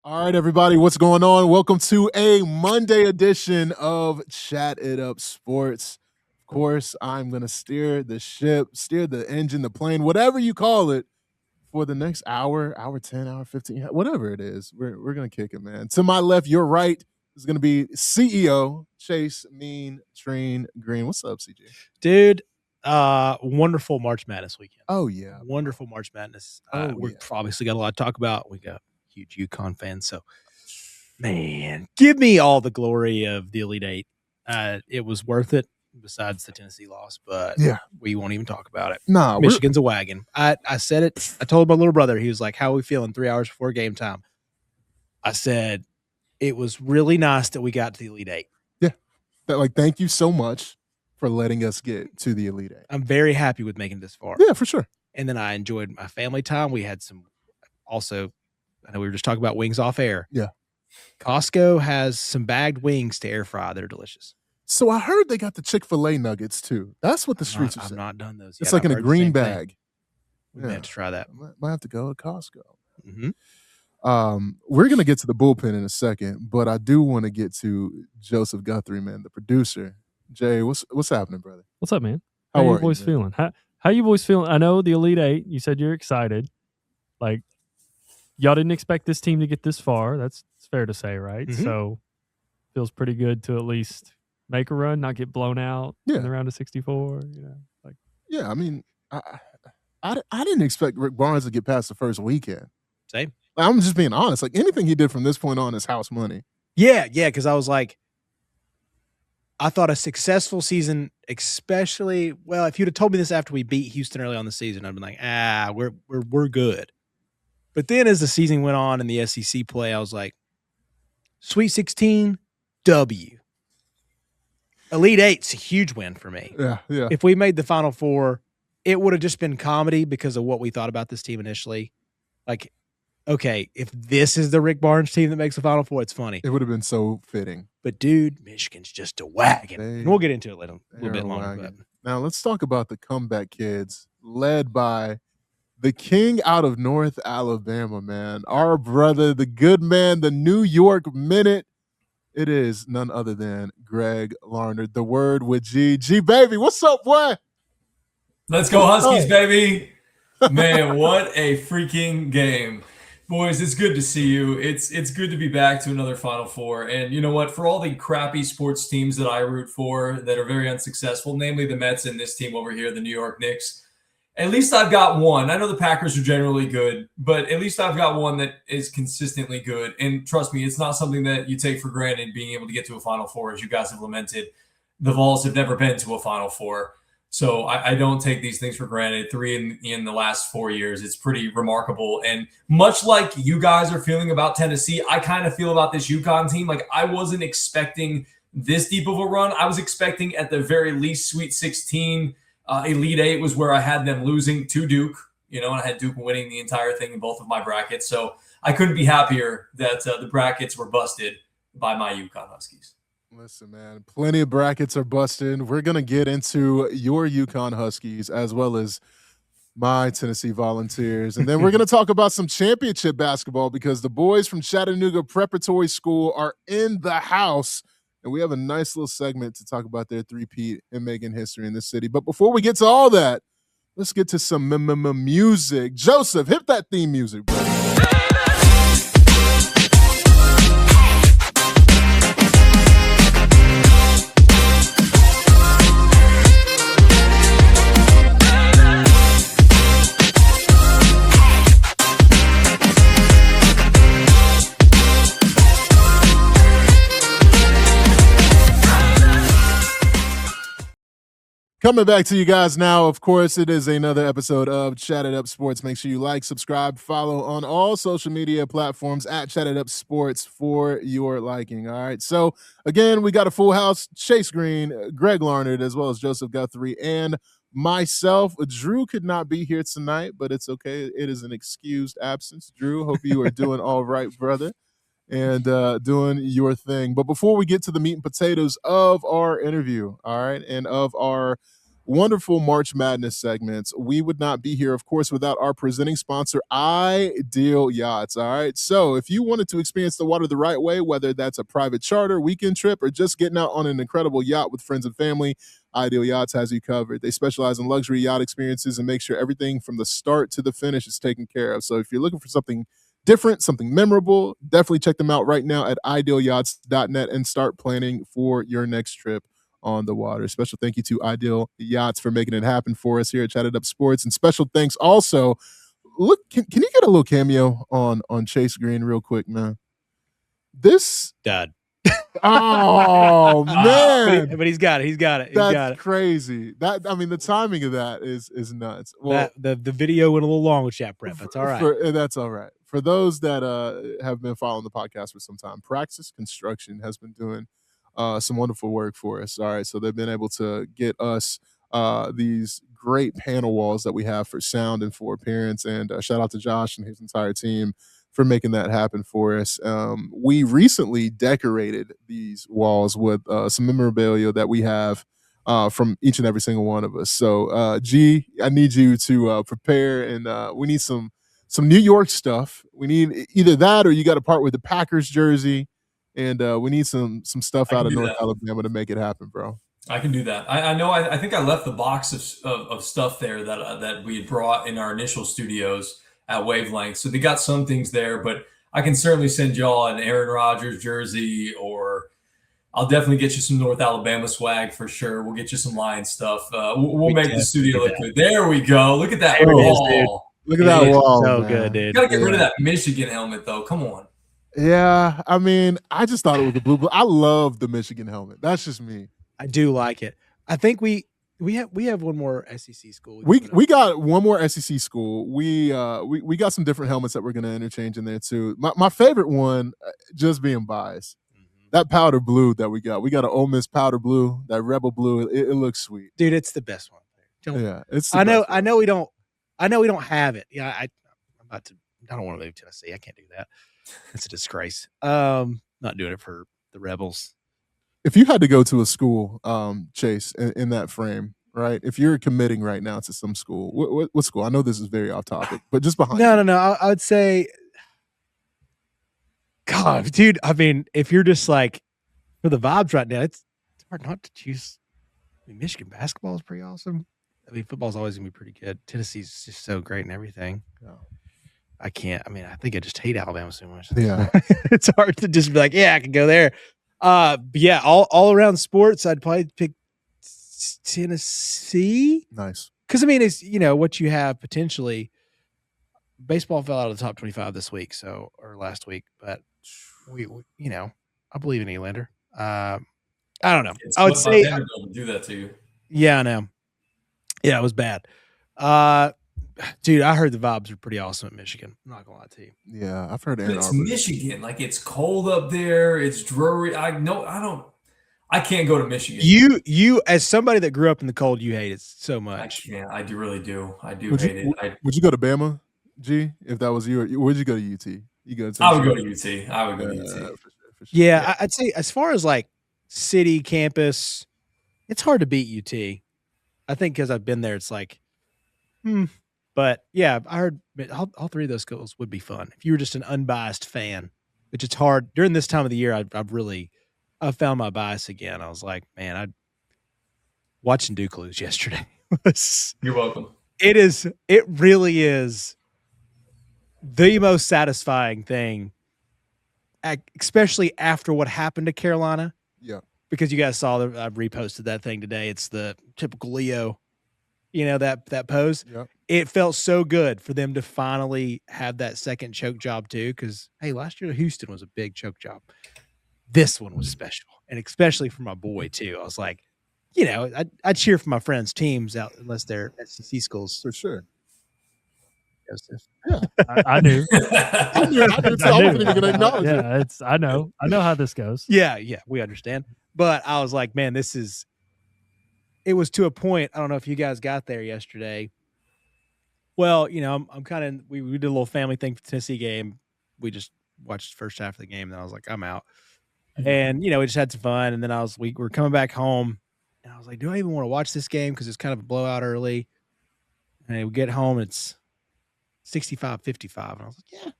All right, everybody, what's going on? Welcome to a Monday edition of Chatt It Up Sports. Of course, I'm going to steer the ship, steer the engine, the plane, whatever you call it, for the next hour 10, hour 15, whatever it is. We're going to kick it, man. To my left, your right is going to be CEO Chase Mean Train Green. What's up, CJ? Dude, wonderful March Madness weekend. Oh, yeah. Wonderful March Madness. Oh, We've yeah. obviously got a lot to talk about. We got huge UConn fans. So, man, give me all the glory of the Elite Eight. It was worth it besides the Tennessee loss, but Yeah. we won't even talk about it. Nah, Michigan's a wagon. I said it. I told my little brother, he was like, how are we feeling 3 hours before game time? I said, it was really nice that we got to the Elite Eight. Yeah. Thank you so much for letting us get to the Elite Eight. I'm very happy with making this far. Yeah, for sure. And then I enjoyed my family time. We had some also, I know we were just talking about wings off air. Yeah. Costco has some bagged wings to air fry that are delicious. So I heard they got the Chick-fil-A nuggets too. That's what the streets are saying. I've not done those yet. It's like in a green bag. We may have to try that. Might have to go to Costco. Mm-hmm. We're going to get to the bullpen in a second, but I do want to get to Joseph Guthrie, man, the producer. Jay, what's happening, brother? What's up, man? How you are boys you, feeling? How you boys feeling? I know the Elite Eight. You said you're excited. Like, y'all didn't expect this team to get this far. That's fair to say, right? Mhm. So, feels pretty good to at least make a run, not get blown out in the round of 64. Yeah, I mean, I didn't expect Rick Barnes to get past the first weekend. Same. I'm just being honest. Like, anything he did from this point on is house money. Yeah, because I was like, I thought a successful season, especially, well, if you'd have told me this after we beat Houston early on the season, I'd been like, we're good. But then as the season went on in the SEC play, I was like, Sweet 16, W. Elite Eight's a huge win for me. Yeah. If we made the Final Four, it would have just been comedy because of what we thought about this team initially. Like, okay, if this is the Rick Barnes team that makes the Final Four, it's funny. It would have been so fitting. But, dude, Michigan's just a wagon. And we'll get into it later, a little bit longer. But. Now, let's talk about the comeback kids led by the king out of North Alabama, man. Our brother, the good man, the New York Minute. It is none other than Greg Larner, the word with G. G, baby, what's up, boy? Let's go Huskies, baby. Man, what a freaking game. Boys, it's good to see you. It's good to be back to another Final Four. And you know what? For all the crappy sports teams that I root for that are very unsuccessful, namely the Mets and this team over here, the New York Knicks, at least I've got one. I know the Packers are generally good, but at least I've got one that is consistently good. And trust me, it's not something that you take for granted, being able to get to a Final Four, as you guys have lamented. The Vols have never been to a Final Four. So I don't take these things for granted. 3 in the last 4 years. It's pretty remarkable. And much like you guys are feeling about Tennessee, I kind of feel about this UConn team. Like, I wasn't expecting this deep of a run. I was expecting at the very least Sweet 16. Elite Eight was where I had them losing to Duke, and I had Duke winning the entire thing in both of my brackets. So I couldn't be happier that the brackets were busted by my UConn Huskies. Listen, man, plenty of brackets are busted. We're going to get into your UConn Huskies as well as my Tennessee Volunteers. And then we're going to talk about some championship basketball because the boys from Chattanooga Preparatory School are in the house. And we have a nice little segment to talk about their three-peat and making history in the city. But before we get to all that, let's get to some music. Joseph, hit that theme music, bro. Coming back to you guys now, of course, it is another episode of Chatt It Up Sports. Make sure you like, subscribe, follow on all social media platforms at Chatt It Up Sports for your liking, all right? So, again, we got a full house. Chase Green, Greg Larnard, as well as Joseph Guthrie, and myself. Drew could not be here tonight, but it's okay. It is an excused absence. Drew, hope you are doing all right, brother, and doing your thing. But before we get to the meat and potatoes of our interview, all right, and of our wonderful March Madness segments. We would not be here, of course, without our presenting sponsor, Ideal Yachts. All right. So if you wanted to experience the water the right way, whether that's a private charter, weekend trip, or just getting out on an incredible yacht with friends and family, Ideal Yachts has you covered. They specialize in luxury yacht experiences and make sure everything from the start to the finish is taken care of. So if you're looking for something different, something memorable, definitely check them out right now at idealyachts.net and start planning for your next trip on the water. Special thank you to Ideal Yachts for making it happen for us here at Chatt It Up Sports. And special thanks also, look, can you get a little cameo on Chase Green real quick, man? This Dad. Oh man. But he's got it. He's got it. That's crazy. That, I mean, the timing of that is nuts. Well, the video went a little long with Chatt Prep. That's all right. That's all right. For those that have been following the podcast for some time, Praxis Construction has been doing some wonderful work for us. All right. So they've been able to get us these great panel walls that we have for sound and for appearance. And shout out to Josh and his entire team for making that happen for us. We recently decorated these walls with some memorabilia that we have from each and every single one of us. So, G, I need you to prepare, and we need some New York stuff. We need either that or you got to part with the Packers jersey, and we need some stuff out of North Alabama to make it happen, bro. I can do that. I know. I think I left the box of stuff there that we had brought in our initial studios at Wavelength. So they got some things there, but I can certainly send y'all an Aaron Rodgers jersey, or I'll definitely get you some North Alabama swag for sure. We'll get you some Lions stuff. We'll make the studio look good. There we go. Look at that wall. Look at that wall. So good, dude. You got to get rid of that Michigan helmet, though. Come on. Yeah, I mean, I just thought it was the blue. I love the Michigan helmet. That's just me. I do like it. I think we have one more SEC school. We got one more SEC school. We got some different helmets that we're going to interchange in there too. My favorite one, just being biased, that powder blue that we got. We got an Ole Miss powder blue, that Rebel blue. It looks sweet, dude. It's the best one. Yeah, it's. I know we don't have it. Yeah, I don't want to move to Tennessee. I can't do that. It's a disgrace. Not doing it for the Rebels. If you had to go to a school, Chase, in that frame, right? If you're committing right now to some school, what school? I know this is very off topic, but just behind. No. I would say, God, dude. I mean, if you're just like for the vibes right now, it's hard not to choose. I mean, Michigan basketball is pretty awesome. I mean, football's always gonna be pretty good. Tennessee's just so great and everything. Yeah. I can't. I mean, I think I just hate Alabama so much. Yeah, it's hard to just be like, yeah, I can go there. But yeah, all around sports, I'd probably pick Tennessee. Nice. Because I mean, it's what you have potentially. Baseball fell out of the top 25 this week, or last week, but we I believe in Elander. I don't know. I would say do that to you. Yeah, I know. Yeah, it was bad. Dude, I heard the vibes are pretty awesome at Michigan. I'm not gonna lie to you. Yeah, I've heard Ann It's Arbor. Michigan. Like, it's cold up there. It's dreary. I can't go to Michigan. You as somebody that grew up in the cold, you hate it so much. I can't. I do really do. I do Would hate you, it. Would you go to Bama, G? If that was you, would you go to UT? You go to? I would go to UT. I would go to UT. For sure. Yeah, I'd say as far as like city campus, it's hard to beat UT. I think because I've been there, it's like, But yeah, I heard all three of those schools would be fun if you were just an unbiased fan, which it's hard during this time of the year. I've found my bias again. I was like, man, I watching Duke lose yesterday. You're welcome. It really is the most satisfying thing, especially after what happened to Carolina. Yeah. Because you guys saw that I reposted that thing today. It's the typical Leo, that pose. Yep. It felt so good for them to finally have that second choke job too. Because hey, last year Houston was a big choke job. This one was special, and especially for my boy too. I was like, I cheer for my friends' teams out unless they're SEC schools For sure. Joseph. Yeah. I knew. I knew too. I wasn't even going to acknowledge it. Yeah, I know how this goes. Yeah, we understand. But I was like, man, it was to a point. I don't know if you guys got there yesterday. Well, I'm kind of, we did a little family thing for the Tennessee game. We just watched the first half of the game, and I was like, I'm out. And, we just had some fun. And then we were coming back home, And I was like, do I even want to watch this game? Because it's kind of a blowout early. And we get home, it's 65-55. And I was like, yeah,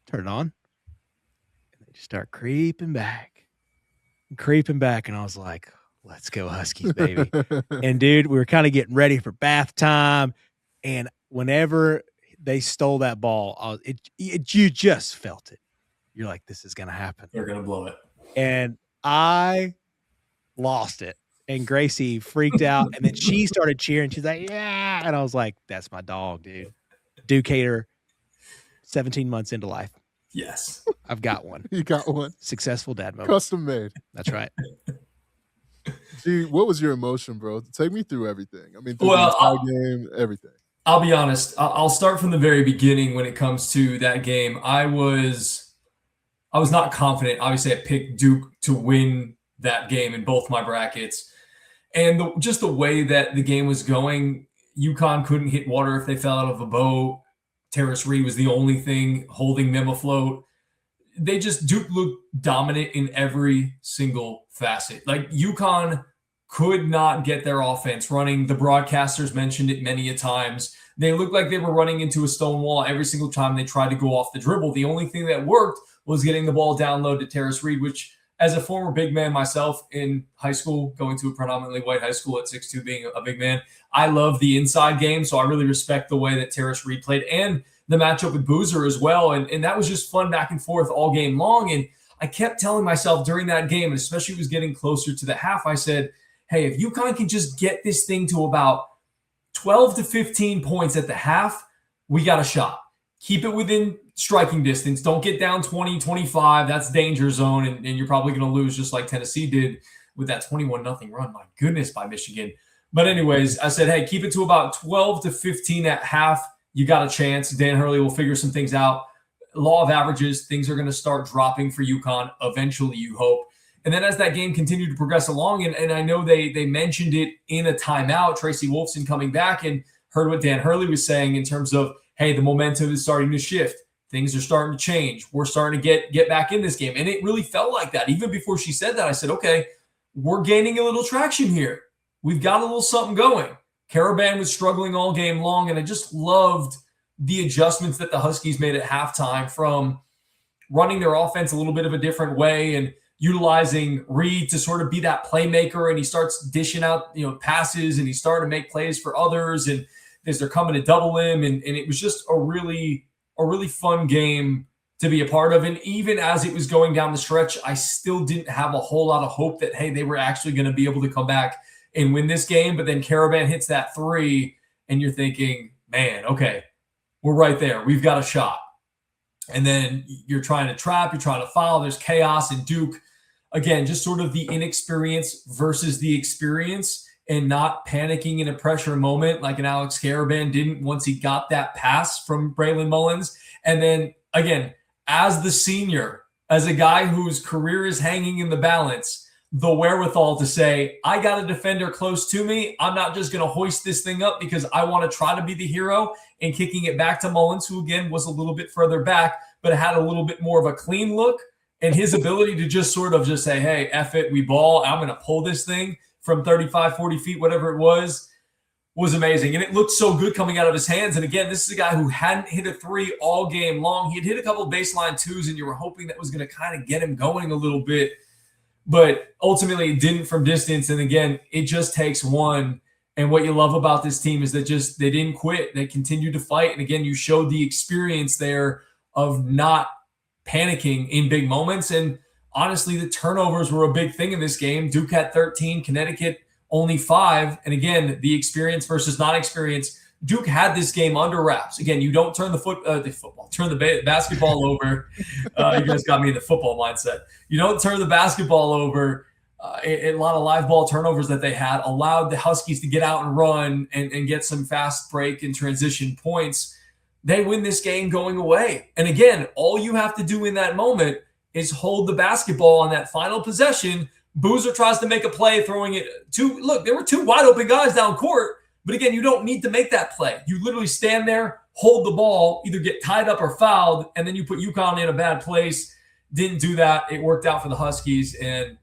turn it on. And they just start creeping back. And I was like, let's go Huskies, baby. And dude, we were kind of getting ready for bath time. And whenever they stole that ball, you just felt it. You're like, this is going to happen. They're going to blow it. And I lost it. And Gracie freaked out. And then she started cheering. She's like, yeah. And I was like, that's my dog, dude. Duke Hater, 17 months into life. Yes. I've got one. You got one. Successful dad moment. Custom made. That's right. Gee, what was your emotion, bro? Take me through everything. I mean, through Well, the entire game, everything. I'll be honest. I'll start from the very beginning when it comes to that game. I was not confident. Obviously, I picked Duke to win that game in both my brackets. And just the way that the game was going, UConn couldn't hit water if they fell out of a boat. Terrace Reed was the only thing holding them afloat. Duke looked dominant in every single facet. Like UConn could not get their offense running. The broadcasters mentioned it many a times. They looked like they were running into a stone wall every single time they tried to go off the dribble. The only thing that worked was getting the ball down low to Terrace Reed, which, as a former big man myself in high school, going to a predominantly white high school at 6'2", being a big man, I love the inside game. So I really respect the way that Terrace Reed played and the matchup with Boozer as well. And that was just fun back and forth all game long. And I kept telling myself during that game, and especially was getting closer to the half, I said, hey, if UConn can just get this thing to about 12 to 15 points at the half, we got a shot. Keep it within striking distance. Don't get down 20, 25. That's danger zone, and you're probably going to lose just like Tennessee did with that 21-0 run. My goodness, by Michigan. But anyways, I said, hey, keep it to about 12 to 15 at half. You got a chance. Dan Hurley will figure some things out. Law of averages, things are going to start dropping for UConn eventually, you hope. And then as that game continued to progress along, and I know they mentioned it in a timeout, Tracy Wolfson coming back and heard what Dan Hurley was saying in terms of, hey, the momentum is starting to shift. Things are starting to change. We're starting to get back in this game. And it really felt like that. Even before she said that, I said, okay, we're gaining a little traction here. We've got a little something going. Caravan was struggling all game long, and I just loved the adjustments that the Huskies made at halftime, from running their offense a little bit of a different way and utilizing Reed to sort of be that playmaker, and he starts dishing out, passes, and he's starting to make plays for others, and as they're coming to double him, and it was just a really fun game to be a part of. And even as it was going down the stretch, I still didn't have a whole lot of hope that, hey, they were actually going to be able to come back and win this game. But then Caravan hits that three, and you're thinking, man, okay, we're right there. We've got a shot. And then you're trying to trap, you're trying to foul. There's chaos, and Duke, again, just sort of the inexperience versus the experience, and not panicking in a pressure moment like an Alex Caravan didn't once he got that pass from Braylon Mullins. And then, again, as the senior, as a guy whose career is hanging in the balance, the wherewithal to say, I got a defender close to me. I'm not just going to hoist this thing up because I want to try to be the hero, and kicking it back to Mullins, who, again, was a little bit further back, but had a little bit more of a clean look. And his ability to just sort of just say, hey, F it, we ball. I'm going to pull this thing from 35, 40 feet, whatever it was amazing. And it looked so good coming out of his hands. And again, this is a guy who hadn't hit a three all game long. He'd hit a couple of baseline twos, and you were hoping that was going to kind of get him going a little bit. But ultimately, it didn't from distance. And again, it just takes one. And what you love about this team is that they didn't quit. They continued to fight. And again, you showed the experience there of not panicking in big moments. And honestly, the turnovers were a big thing in this game. Duke had 13, Connecticut only 5. And again, the experience versus non-experience. Duke had this game under wraps. Again, you don't turn the basketball over. You guys got me in the football mindset. You don't turn the basketball over. A lot of live ball turnovers that they had allowed the Huskies to get out and run and get some fast break and transition points. They win this game going away. And again, all you have to do in that moment is hold the basketball on that final possession. Boozer tries to make a play, throwing it to, look, there were 2 wide open guys down court. But again, you don't need to make that play. You literally stand there, hold the ball, either get tied up or fouled, and then you put UConn in a bad place. Didn't do that. It worked out for the Huskies. And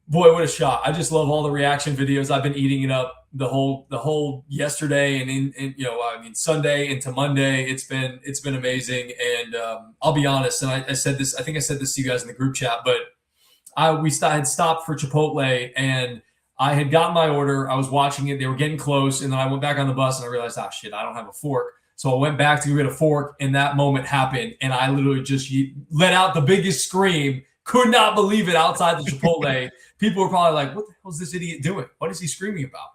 Boy, what a shot. I just love all the reaction videos. I've been eating it up the whole yesterday and Sunday into Monday. It's been amazing. And I'll be honest, and I said this, I think I said this to you guys in the group chat, but had stopped for Chipotle and I had gotten my order. I was watching it. They were getting close. And then I went back on the bus and I realized, shit, I don't have a fork. So I went back to go get a fork and that moment happened. And I literally just let out the biggest scream. Could not believe it outside the Chipotle. People were probably like, what the hell is this idiot doing? What is he screaming about?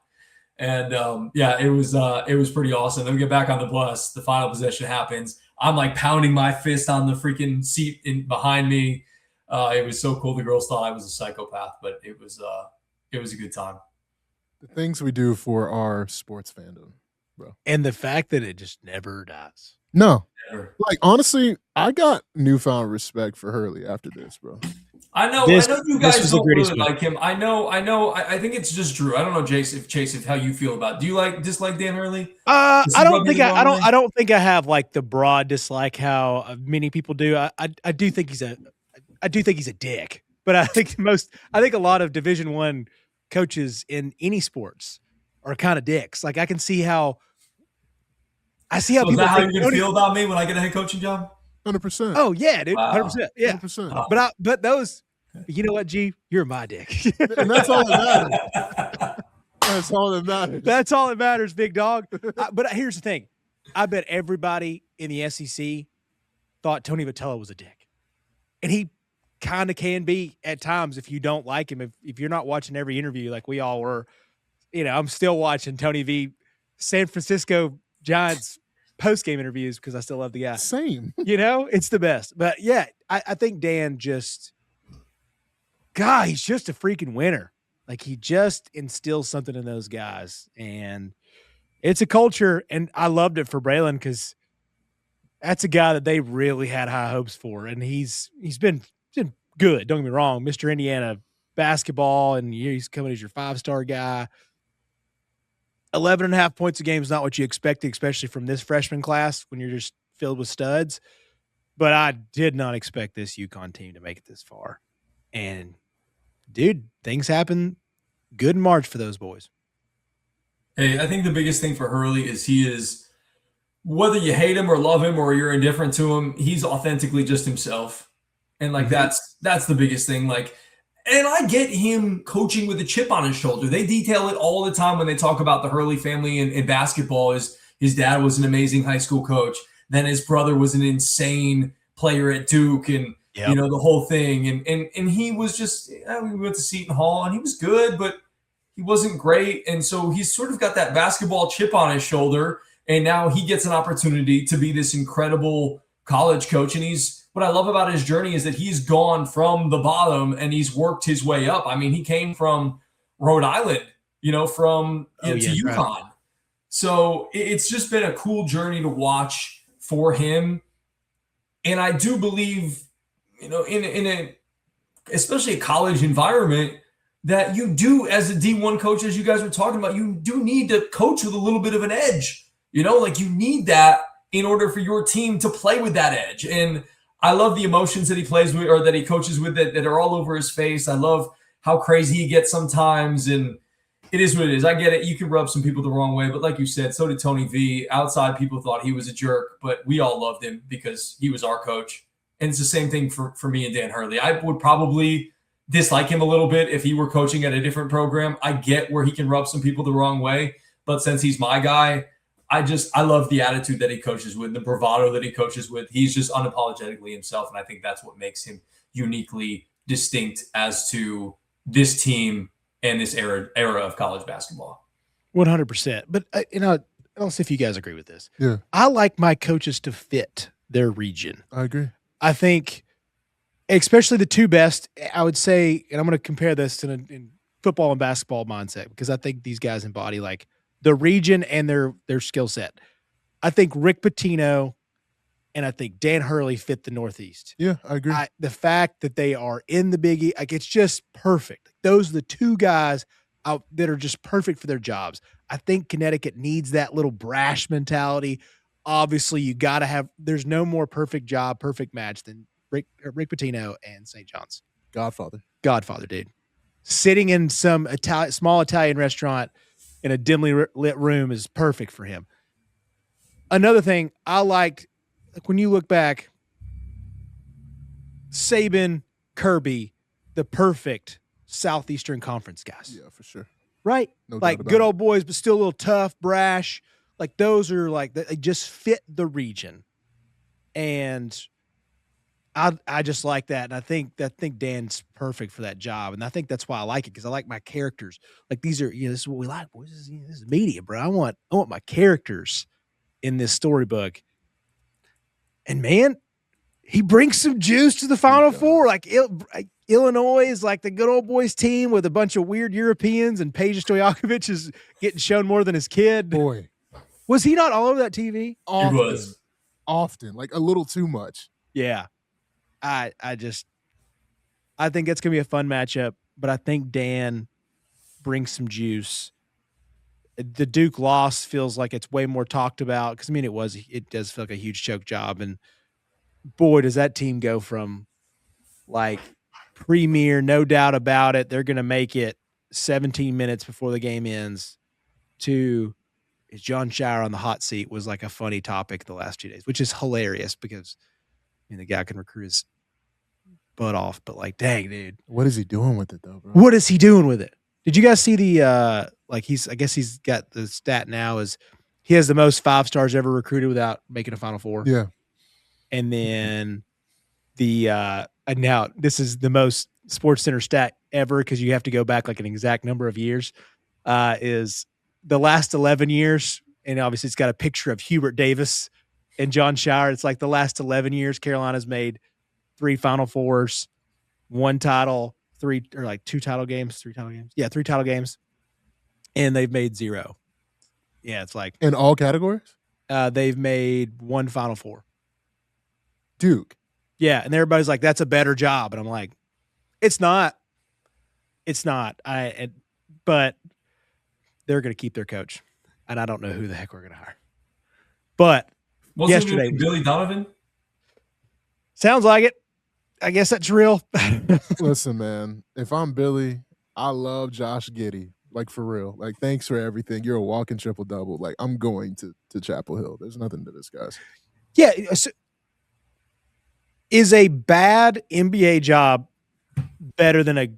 And it was pretty awesome. Then we get back on the bus. The final possession happens. I'm like pounding my fist on the freaking seat behind me. It was so cool. The girls thought I was a psychopath, but it was a good time. The things we do for our sports fandom, bro. And the fact that it just never dies. No. Never. Like, honestly, I got newfound respect for Hurley after this, bro. I know you guys don't really like him. I know. I think it's just Drew. I don't know, Chase, how you feel about it. Do you dislike Dan Hurley? I don't think I have like the broad dislike how many people do. I do think he's a dick. But I think a lot of Division I coaches in any sports are kind of dicks. Like I can see how people. Is that how you're gonna feel about me when I get a head coaching job? 100%. Oh yeah, dude. Wow. 100%. Yeah. 100%. But those, you know what, G? You're my dick. And that's all that matters. That's all that matters. That's all that matters, big dog. But here's the thing. I bet everybody in the SEC thought Tony Vitello was a dick. And he kind of can be at times if you don't like him. If you're not watching every interview like we all were, I'm still watching Tony V. San Francisco Giants post-game interviews because I still love the guy. Same. It's the best. But yeah, I think Dan he's just a freaking winner. Like he just instills something in those guys. And it's a culture. And I loved it for Braylon because that's a guy that they really had high hopes for. And he's been good. Don't get me wrong. Mr. Indiana basketball, and he's coming as your 5-star guy. 11.5 points a game is not what you expected, especially from this freshman class when you're just filled with studs. But I did not expect this UConn team to make it this far. And, dude, things happen good in March for those boys. Hey, I think the biggest thing for Hurley is he is, whether you hate him or love him or you're indifferent to him, he's authentically just himself. And, that's the biggest thing. And I get him coaching with a chip on his shoulder. They detail it all the time when they talk about the Hurley family in basketball. His dad was an amazing high school coach. Then his brother was an insane player at Duke and, the whole thing. And he was just, we went to Seton Hall and he was good, but he wasn't great. And so he's sort of got that basketball chip on his shoulder. And now he gets an opportunity to be this incredible college coach. And what I love about his journey is that he's gone from the bottom and he's worked his way up. I mean, he came from Rhode Island, to UConn. Right. So it's just been a cool journey to watch for him. And I do believe, especially a college environment, that you do, as a D1 coach, as you guys were talking about, you do need to coach with a little bit of an edge. You need that in order for your team to play with that edge. And I love the emotions that he plays with or that he coaches with that are all over his face. I love how crazy he gets sometimes. And it is what it is. I get it. You can rub some people the wrong way. But like you said, so did Tony V. Outside, people thought he was a jerk, but we all loved him because he was our coach. And it's the same thing for me and Dan Hurley. I would probably dislike him a little bit if he were coaching at a different program. I get where he can rub some people the wrong way. But since he's my guy, I love the attitude that he coaches with, the bravado that he coaches with. He's just unapologetically himself, and I think that's what makes him uniquely distinct as to this team and this era of college basketball. 100%. But I'll see if you guys agree with this. Yeah, I like my coaches to fit their region. I agree. I think, especially the two best, I would say, and I'm going to compare this to in football and basketball mindset because I think these guys embody the region and their skill set. I think Rick Pitino and I think Dan Hurley fit the Northeast. Yeah, I agree. The fact that they are in the Big East, it's just perfect. Those are the two guys out that are just perfect for their jobs. I think Connecticut needs that little brash mentality. Obviously, you got to have – there's no more perfect job, perfect match than Rick Pitino and St. John's. Godfather, dude. sitting in some small Italian restaurant in a dimly lit room is perfect for him. Another thing I liked, like when you look back, Saban, Kirby, the perfect Southeastern Conference guys. Yeah, for sure. Right? No doubt like about good it. old boys, but still a little tough, brash. Like those are like, they just fit the region. And I just like that. And I think Dan's perfect for that job. And I think that's why I like it, because I like my characters. Like these are, this is what we like, boys. This is media, bro. I want my characters in this storybook. And man, he brings some juice to the Final Four. Like Illinois is like the good old boys team with a bunch of weird Europeans, and Peja Stojakovic is getting shown more than his kid. Boy, was he not all over that TV? Often, he was. Often, like a little too much. Yeah, I think it's gonna be a fun matchup, but I think Dan brings some juice. The Duke loss feels like it's way more talked about, because I mean it does feel like a huge choke job, and boy, does that team go from like premier, no doubt about it, they're going to make it 17 minutes before the game ends, to is John Shire on the hot seat was like a funny topic the last 2 days, which is hilarious because the guy can recruit his butt off, but like, dang, dude. What is he doing with it though, bro? What is he doing with it? Did you guys see the I guess he's got the stat now is he has the most 5-stars ever recruited without making a Final Four. Yeah. And then now this is the most Sports Center stat ever, because you have to go back like an exact number of years, is the last 11 years. And obviously it's got a picture of Hubert Davis and John Shire. It's like the last 11 years, Carolina's made 3 Final Fours, 1 title, 3 title games. Yeah, 3 title games. And they've made 0. Yeah, it's like in all categories. They've made 1 Final Four. Duke. Yeah, and everybody's like, that's a better job. And I'm like, it's not. It's not. But they're going to keep their coach. And I don't know who the heck we're going to hire. But yesterday, Billy Donovan? Sounds like it. I guess that's real. Listen, man, if I'm Billy, I love Josh Giddey. Like, for real. Like, thanks for everything. You're a walking triple-double. Like, I'm going to Chapel Hill. There's nothing to discuss. Yeah. So, is a bad NBA job better than a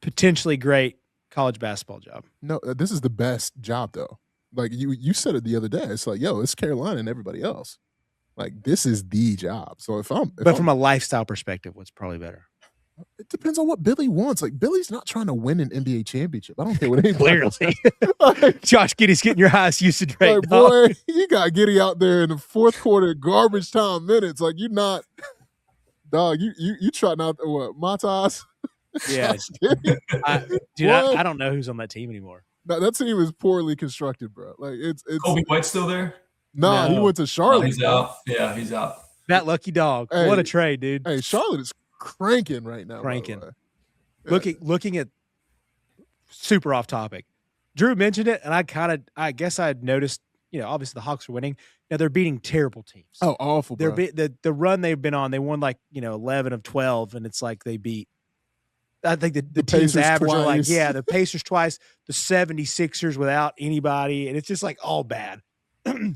potentially great college basketball job? No, this is the best job, though. Like, you said it the other day. It's like, yo, it's Carolina and everybody else. Like, this is the job. So from a lifestyle perspective, what's probably better? It depends on what Billy wants. Like, Billy's not trying to win an NBA championship. I don't care what anybody Clearly. Like, Josh Giddey's getting your highest usage rate. Like, boy, you got Giddey out there in the fourth quarter, garbage time minutes. Like, you're not, dog, you trotting out, what, Matas? Yeah. I don't know who's on that team anymore. No, that team is poorly constructed, bro. Like, it's Kobe White's still there? No, he went to Charlotte. He's out. Yeah, he's out. That lucky dog. Hey, what a trade, dude. Hey, Charlotte is cranking right now. Cranking. Yeah. Looking at super off topic. Drew mentioned it, and I guess I had noticed, obviously the Hawks are winning. Now they're beating terrible teams. Oh, awful, bro. The run they've been on, they won 11 of 12, and it's like they beat, I think the team's average are like, the Pacers twice, the 76ers without anybody, and it's just like all bad.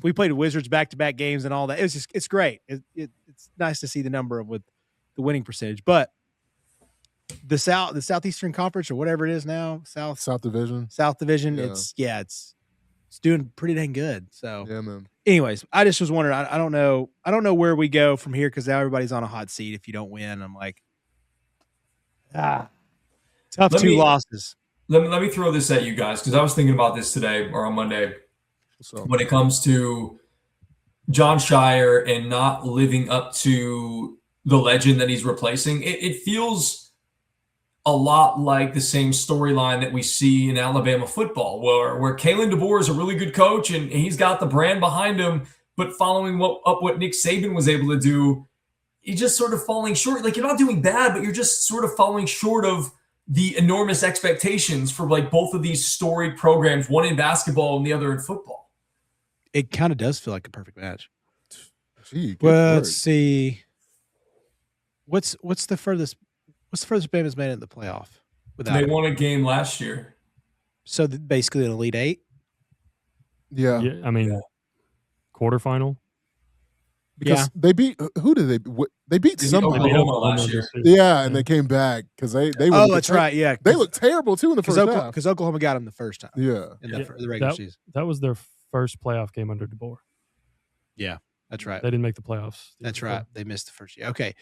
We played Wizards back-to-back games and all that. It's great. It's nice to see the number with the winning percentage, but the Southeastern Conference or whatever it is now, South Division. Yeah. It's doing pretty dang good. So yeah, man. Anyways, I just was wondering. I don't know where we go from here, because now everybody's on a hot seat. If you don't win, I'm like, tough 2 losses. Let me throw this at you guys, because I was thinking about this today or on Monday. When it comes to John Shire and not living up to the legend that he's replacing, it feels a lot like the same storyline that we see in Alabama football, where Kalen DeBoer is a really good coach and he's got the brand behind him, but following what Nick Saban was able to do, he's just sort of falling short. Like, you're not doing bad, but you're just sort of falling short of the enormous expectations for like both of these storied programs, one in basketball and the other in football. It kind of does feel like a perfect match. Gee, let's see. What's the furthest Bama's made it in the playoff? without They him. won a game last year. So basically an Elite Eight. Yeah. I mean, quarterfinal. Because they beat who did they beat They beat somebody. Oklahoma last year. this year. Yeah, and they came back because they were. Oh, that's right. Yeah, They looked terrible too in the first half. because Oklahoma got him the first time. Yeah, in the regular season. That was their first playoff game under DeBoer. Yeah, that's right. They didn't make the playoffs. That's right. They missed the first year. Okay,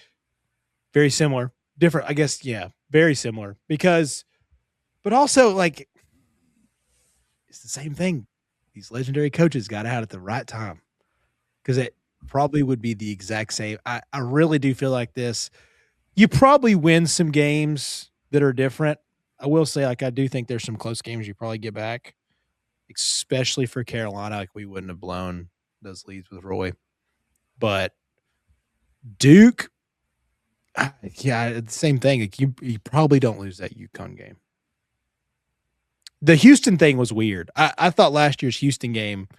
very similar, different. I guess. Yeah, very similar because, but also like, it's the same thing. These legendary coaches got out at the right time because it probably would be the exact same. I really do feel like this. You probably win some games that are different. I will say, like, I do think there's some close games you probably get back, especially for Carolina. Like, we wouldn't have blown those leads with Roy. But Duke, yeah, the same thing. Like, you probably don't lose that UConn game. The Houston thing was weird. I thought last year's Houston game,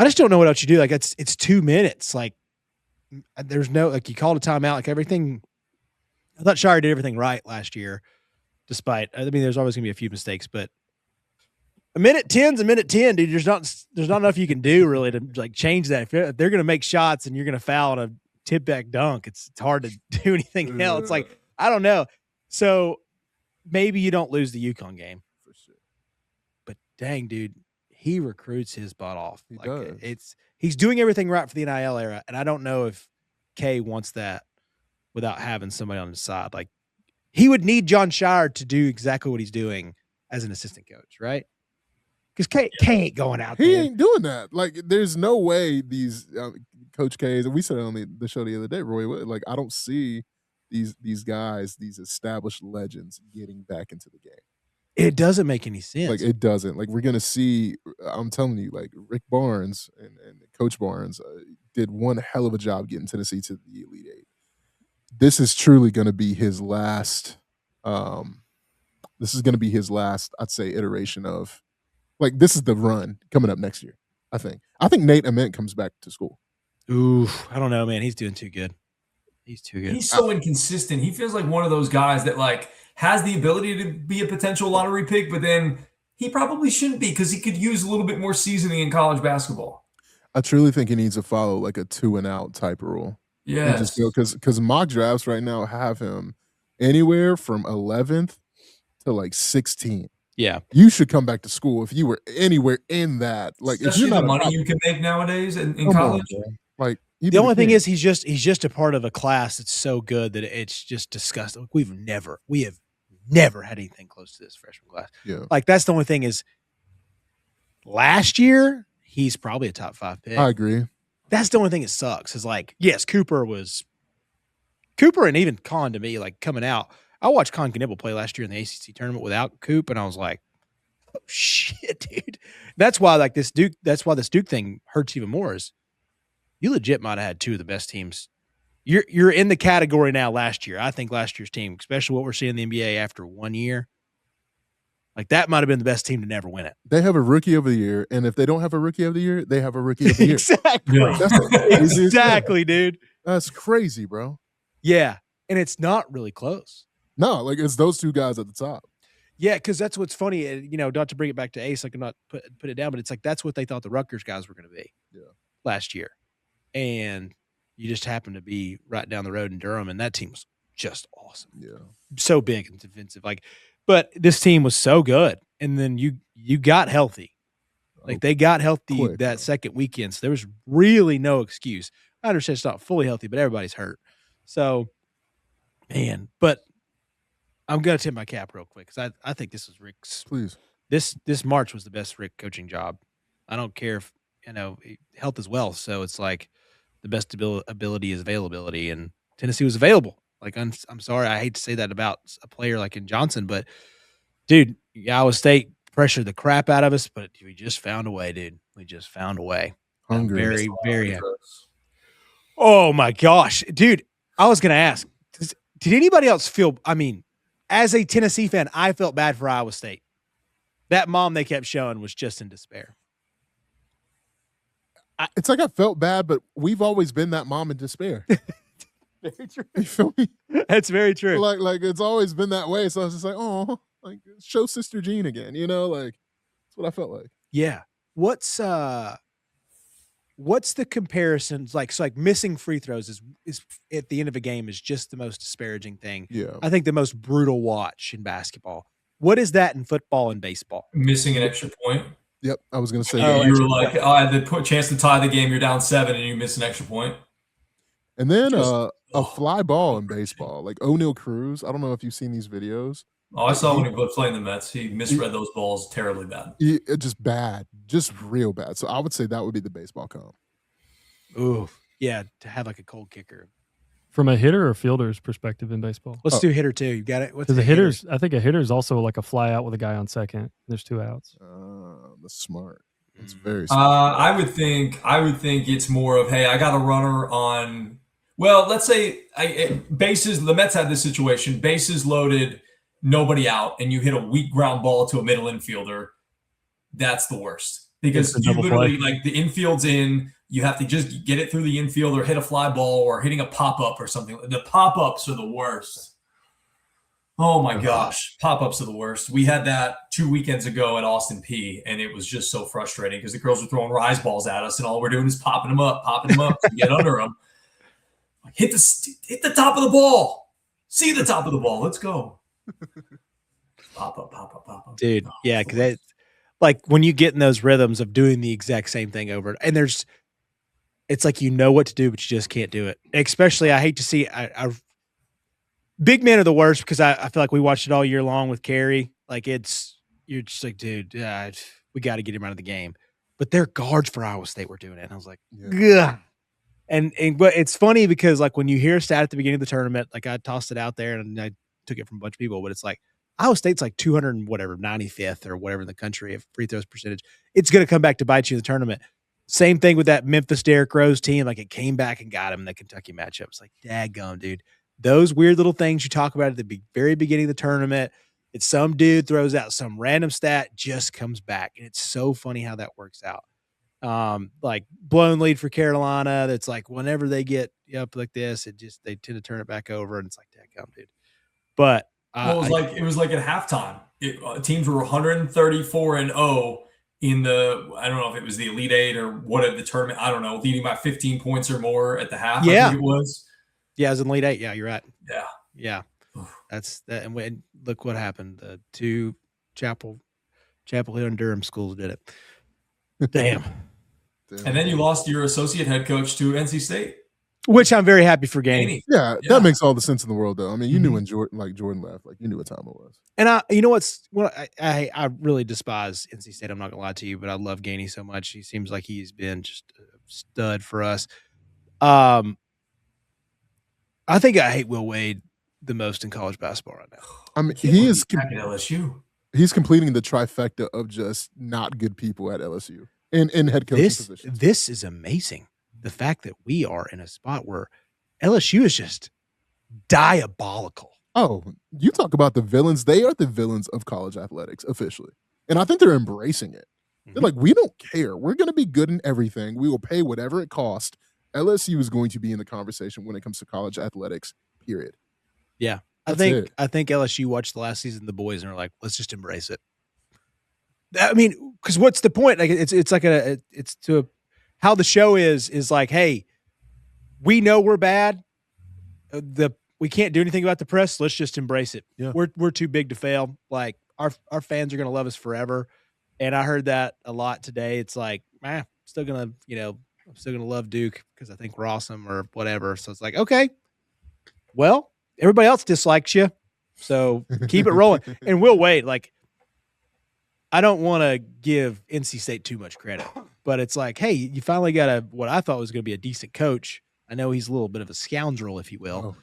I just don't know what else you do. Like, it's 2 minutes. Like, there's no, like, you called a timeout. Like, everything, I thought Shire did everything right last year, despite, I mean, there's always going to be a few mistakes, but a minute 10's a minute 10, dude. There's not enough you can do really to like change that. If they're going to make shots and you're going to foul on a tip back dunk, it's hard to do anything else. Like, I don't know. So maybe you don't lose the UConn game for sure. But dang, dude, he recruits his butt off. He like does. He's doing everything right for the NIL era, and I don't know if Kay wants that without having somebody on his side. Like, he would need John Shire to do exactly what he's doing as an assistant coach, right? Because Kay ain't going out there. He ain't doing that. Like, there's no way these Coach K's, and we said it on the show the other day, Roy, like, I don't see these guys, these established legends getting back into the game. It doesn't make any sense. Like, it doesn't. Like, we're going to see, I'm telling you, like, Rick Barnes and Coach Barnes did one hell of a job getting Tennessee to the Elite Eight. This is truly going to be his last, I'd say, iteration of, like, this is the run coming up next year, I think. I think Nate Ament comes back to school. Ooh, I don't know, man. He's doing too good. He's too good. He's so inconsistent. He feels like one of those guys that, like, has the ability to be a potential lottery pick, but then he probably shouldn't be because he could use a little bit more seasoning in college basketball. I truly think he needs to follow, like, a 2-and-out type rule. Yeah. Because mock drafts right now have him anywhere from 11th to, like, 16. Yeah, you should come back to school if you were anywhere in that. Like, especially if you're the money you can make nowadays in college. Like, the only thing is he's just a part of a class that's so good that it's just disgusting. Like, we have never had anything close to this freshman class. Yeah, like that's the only thing is. Last year, he's probably a top 5 pick. I agree. That's the only thing that sucks. Is like, yes, Cooper and even Con to me, like coming out. I watched Con Knibble play last year in the ACC tournament without Coop, and I was like, "Oh shit, dude!" That's why this Duke thing hurts even more. Is you legit might have had 2 of the best teams. You're in the category now. Last year, I think last year's team, especially what we're seeing in the NBA after 1 year, like that might have been the best team to never win it. They have a rookie of the year, and if they don't have a rookie of the year, they have a rookie of the year. Exactly, exactly, dude. That's crazy, bro. Yeah, and it's not really close. No, like it's those 2 guys at the top. Yeah, because that's what's funny. Not to bring it back to Ace, I can not put it down, but it's like that's what they thought the Rutgers guys were going to be last year. And you just happened to be right down the road in Durham, and that team was just awesome. Yeah. So big and defensive. But this team was so good. And then you got healthy. Like they got healthy that second weekend. So there was really no excuse. I understand it's not fully healthy, but everybody's hurt. So, man, but I'm going to tip my cap real quick because I think this was Rick's. Please. This March was the best Rick coaching job. I don't care if, health is wealth. So it's like the best ability is availability. And Tennessee was available. Like, I'm sorry. I hate to say that about a player like in Johnson, but, dude, Iowa State pressured the crap out of us, but we just found a way, dude. We just found a way. Hungry. Very, very happy. Oh, my gosh. Dude, I was going to ask, did anybody else feel, as a Tennessee fan, I felt bad for Iowa State. That mom they kept showing was just in despair. It's like I felt bad, but we've always been that mom in despair. Very true. You feel me? That's very true. Like it's always been that way. So I was just like, oh, like show Sister Jean again, you know, like that's what I felt like. Yeah. What's the comparisons like? So like missing free throws is at the end of a game is just the most disparaging thing. Yeah. I think the most brutal watch in basketball. What is that in football and baseball? Missing an extra point. Yep. I was gonna say Oh, that. You were like, I had the chance to tie the game. You're down 7 and you miss an extra point. And then Just- a fly ball in baseball, like O'Neal Cruz. I don't know if you've seen these videos. Oh, I saw when he was playing the Mets. He misread those balls terribly bad. Just bad, just real bad. So I would say that would be the baseball comp. Ooh, yeah, to have like a cold kicker. From a hitter or fielder's perspective in baseball? Let's do hitter too. You got it. What's Because the a hitter's, I think a hitter's also like a fly out with a guy on second. There's 2 outs. That's smart. It's very smart. I would think it's more of, hey, I got a runner on. Well, let's say bases. The Mets had this situation: bases loaded, nobody out, and you hit a weak ground ball to a middle infielder. That's the worst because It's a you double literally play. like the infield's in. You have to just get it through the infield or hit a fly ball or hitting a pop up or something. The pop ups are the worst. Oh my gosh, pop-ups are the worst. We had that 2 weekends ago at Austin P, and it was just so frustrating because the girls were throwing rise balls at us, and all we're doing is popping them up to get under them. Like, hit the top of the ball. See the top of the ball. Let's go. Pop up. dude. Yeah, because like when you get in those rhythms of doing the exact same thing over, and it's like you know what to do, but you just can't do it. Especially, I hate to see. Big men are the worst because I feel like we watched it all year long with Carey. Like you're just like, dude, we got to get him out of the game. But their guards for Iowa State were doing it, and I was like, yeah. And but it's funny because like when you hear a stat at the beginning of the tournament, like I tossed it out there and I took it from a bunch of people, but it's like Iowa State's like 200 and whatever 95th or whatever in the country of free throws percentage. It's going to come back to bite you in the tournament. Same thing with that Memphis Derrick Rose team. Like it came back and got him in the Kentucky matchup. It's like, daggone, dude. Those weird little things you talk about at the very beginning of the tournament, it's some dude throws out some random stat, just comes back. And it's so funny how that works out. Like blown lead for Carolina. That's like whenever they get up like this, they tend to turn it back over. And it's like, daggone, dude. But it was like at halftime. Teams were 134-0 in the, I don't know if it was the Elite Eight or what at the tournament. I don't know, leading by 15 points or more at the half. Yeah. I think it was. Yeah, it was in Elite Eight. Yeah, you're right. Yeah. That's that. And look what happened. The 2 Chapel Hill and Durham schools did it. Damn. And then you lost your associate head coach to NC State. Which I'm very happy for Gainey. Yeah, that makes all the sense in the world, though. I mean, you knew when Jordan left, like you knew what time it was. And you know I really despise NC State. I'm not gonna lie to you, but I love Gainey so much. He seems like he's been just a stud for us. I think I hate Will Wade the most in college basketball right now. I mean, he is at LSU. He's completing the trifecta of just not good people at LSU in head coaching positions. This is amazing. The fact that we are in a spot where LSU is just diabolical. Oh, you talk about the villains. They are the villains of college athletics officially. And I think they're embracing it. They're like, we don't care. We're going to be good in everything. We will pay whatever it costs. LSU is going to be in the conversation when it comes to college athletics, period. Yeah. I think LSU watched the last season of the boys and are like, let's just embrace it. I mean, because what's the point? Like it's like how the show is like, hey, we know we're bad. We can't do anything about the press. Let's just embrace it. Yeah. We're too big to fail. Like our fans are gonna love us forever. And I heard that a lot today. It's like, I'm still gonna love Duke because I think we're awesome or whatever. So it's like, okay, well, everybody else dislikes you, so keep it rolling. And we'll wait. Like, I don't want to give NC State too much credit, but it's like, hey, you finally got what I thought was going to be a decent coach. I know he's a little bit of a scoundrel, if you will,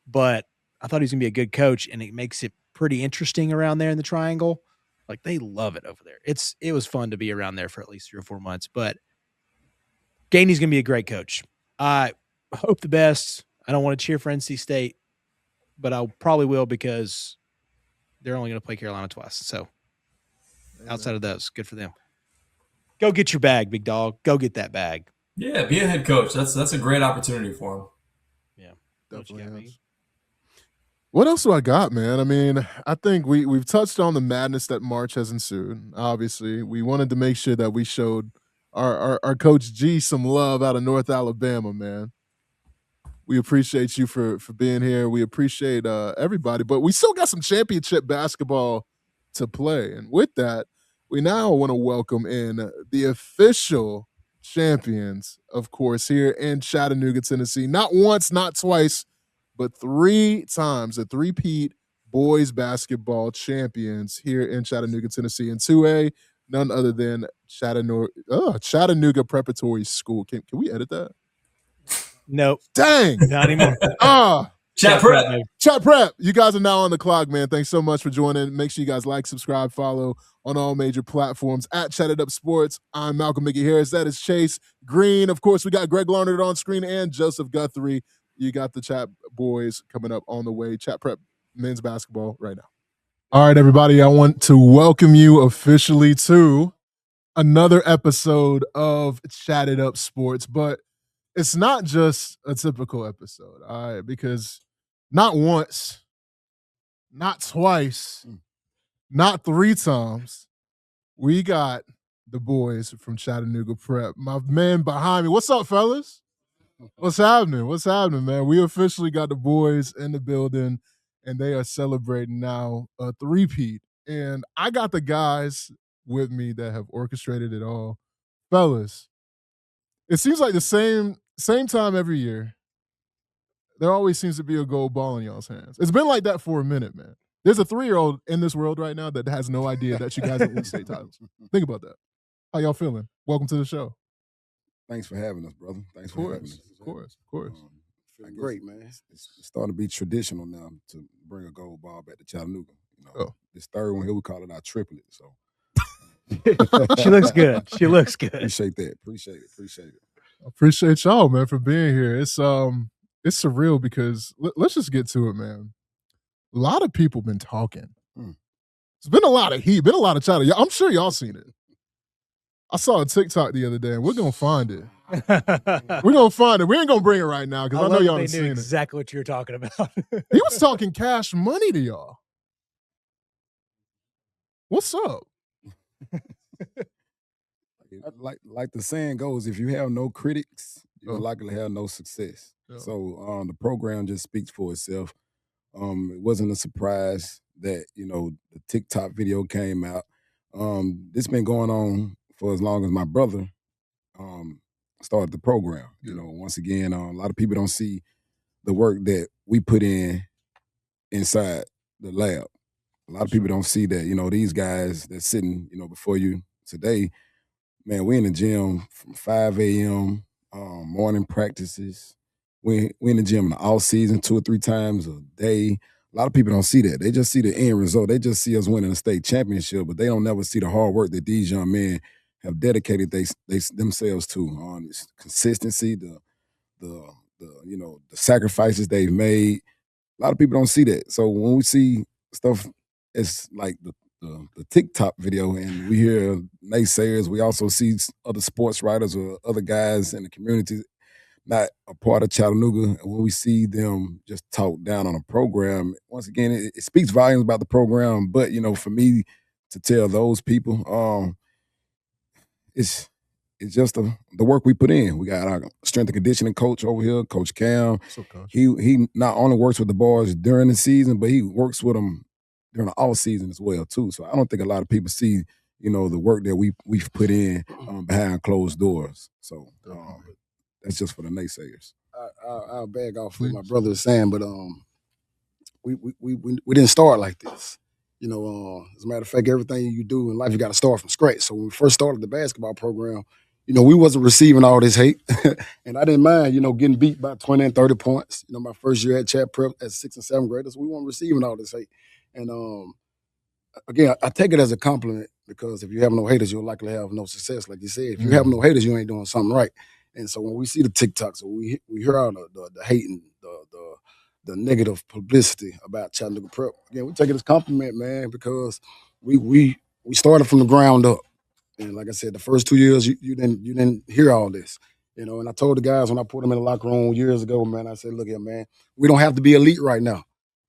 but I thought he was going to be a good coach, and it makes it pretty interesting around there in the Triangle. Like, they love it over there. It was fun to be around there for at least 3 or 4 months, but Gainey's going to be a great coach. I hope the best. I don't want to cheer for NC State, but I probably will because they're only going to play Carolina twice. So outside of those, good for them. Go get your bag, big dog. Go get that bag. Yeah, be a head coach. That's a great opportunity for him. Yeah. Definitely got has. me. What else do I got, man? I mean, I think we've touched on the madness that March has ensued. Obviously, we wanted to make sure that we showed our coach G some love out of North Alabama, man. We appreciate you for being here. We appreciate everybody, but we still got some championship basketball to play. And with that, we now want to welcome in the official champions, of course, here in Chattanooga, Tennessee. Not once, not twice, but 3 times, the three-peat boys basketball champions here in Chattanooga, Tennessee. In 2A, none other than Chattanooga Preparatory School. Can we edit that? Nope. Dang. Not anymore. Chatt Prep. babe. Chatt Prep. You guys are now on the clock, man. Thanks so much for joining. Make sure you guys like, subscribe, follow on all major platforms at Chatt It Up Sports. I'm Malcolm Mickey Harris. That is Chase Green. Of course, we got Greg Larnard on screen and Joseph Guthrie. You got the Chat boys coming up on the way. Chatt Prep men's basketball right now. All right, everybody. I want to welcome you officially to another episode of Chatt It Up Sports, but it's not just a typical episode, all right, because not once, not twice, not 3 times, we got the boys from Chattanooga Prep. My man behind me. What's up, fellas? What's happening? What's happening, man? We officially got the boys in the building, and they are celebrating now a three-peat. And I got the guys with me that have orchestrated it all. Fellas, it seems like the same time every year, there always seems to be a gold ball in y'all's hands. It's been like that for a minute, man. There's a 3-year-old in this world right now that has no idea that you guys have won state titles. Think about that. How y'all feeling? Welcome to the show. Thanks for having us, brother. Thanks for having us. Of course. Feeling great, man. It's starting to be traditional now to bring a gold ball back to Chattanooga. You know, This third one here, we call it our triplet. So She looks good. She looks good. appreciate that. Appreciate it. I appreciate y'all, man, for being here. It's surreal because let's just get to it, man. A lot of people been talking. It's been a lot of heat, been a lot of chatter. I'm sure y'all seen it. I saw a TikTok the other day, and we're gonna find it. We're gonna find it. We ain't gonna bring it right now because I know y'all have seen it. Exactly what you're talking about. He was talking cash money to y'all. What's up? Like the saying goes, if you have no critics, you're likely to have no success. So the program just speaks for itself. It wasn't a surprise that the TikTok video came out. This been going on for as long as my brother started the program. Once again, a lot of people don't see the work that we put in inside the lab. A lot of people don't see that, these guys that's sitting, before you today, man, we in the gym from 5 a.m., morning practices. We in the gym in the off season 2 or 3 times a day. A lot of people don't see that. They just see the end result. They just see us winning a state championship, but they don't never see the hard work that these young men have dedicated themselves to on this consistency, the sacrifices they've made. A lot of people don't see that. So when we see stuff, it's like the TikTok video, and we hear naysayers. We also see other sports writers or other guys in the community not a part of Chattanooga, and when we see them just talk down on a program, once again, it speaks volumes about the program. But for me to tell those people, it's just the work we put in. We got our strength and conditioning coach over here, Coach Cam. He not only works with the boys during the season, but he works with them during the off season as well too. So I don't think a lot of people see the work that we've put in behind closed doors. So. That's just for the naysayers. I'll bag off what my brother is saying, but we didn't start like this. As a matter of fact, everything you do in life, you got to start from scratch. So when we first started the basketball program, we wasn't receiving all this hate, and I didn't mind, getting beat by 20 and 30 points. My first year at Chatt Prep as 6th and 7th graders, we weren't receiving all this hate, and again, I take it as a compliment because if you have no haters, you'll likely have no success. Like you said, if you have no haters, you ain't doing something right. And so when we see the TikToks, or we hear all the hate and the negative publicity about Chattanooga Prep, again, we take it as a compliment, man, because we started from the ground up. And like I said, the first 2 years you didn't hear all this. You know, and I told the guys when I put them in the locker room years ago, man, I said, look here, man, we don't have to be elite right now.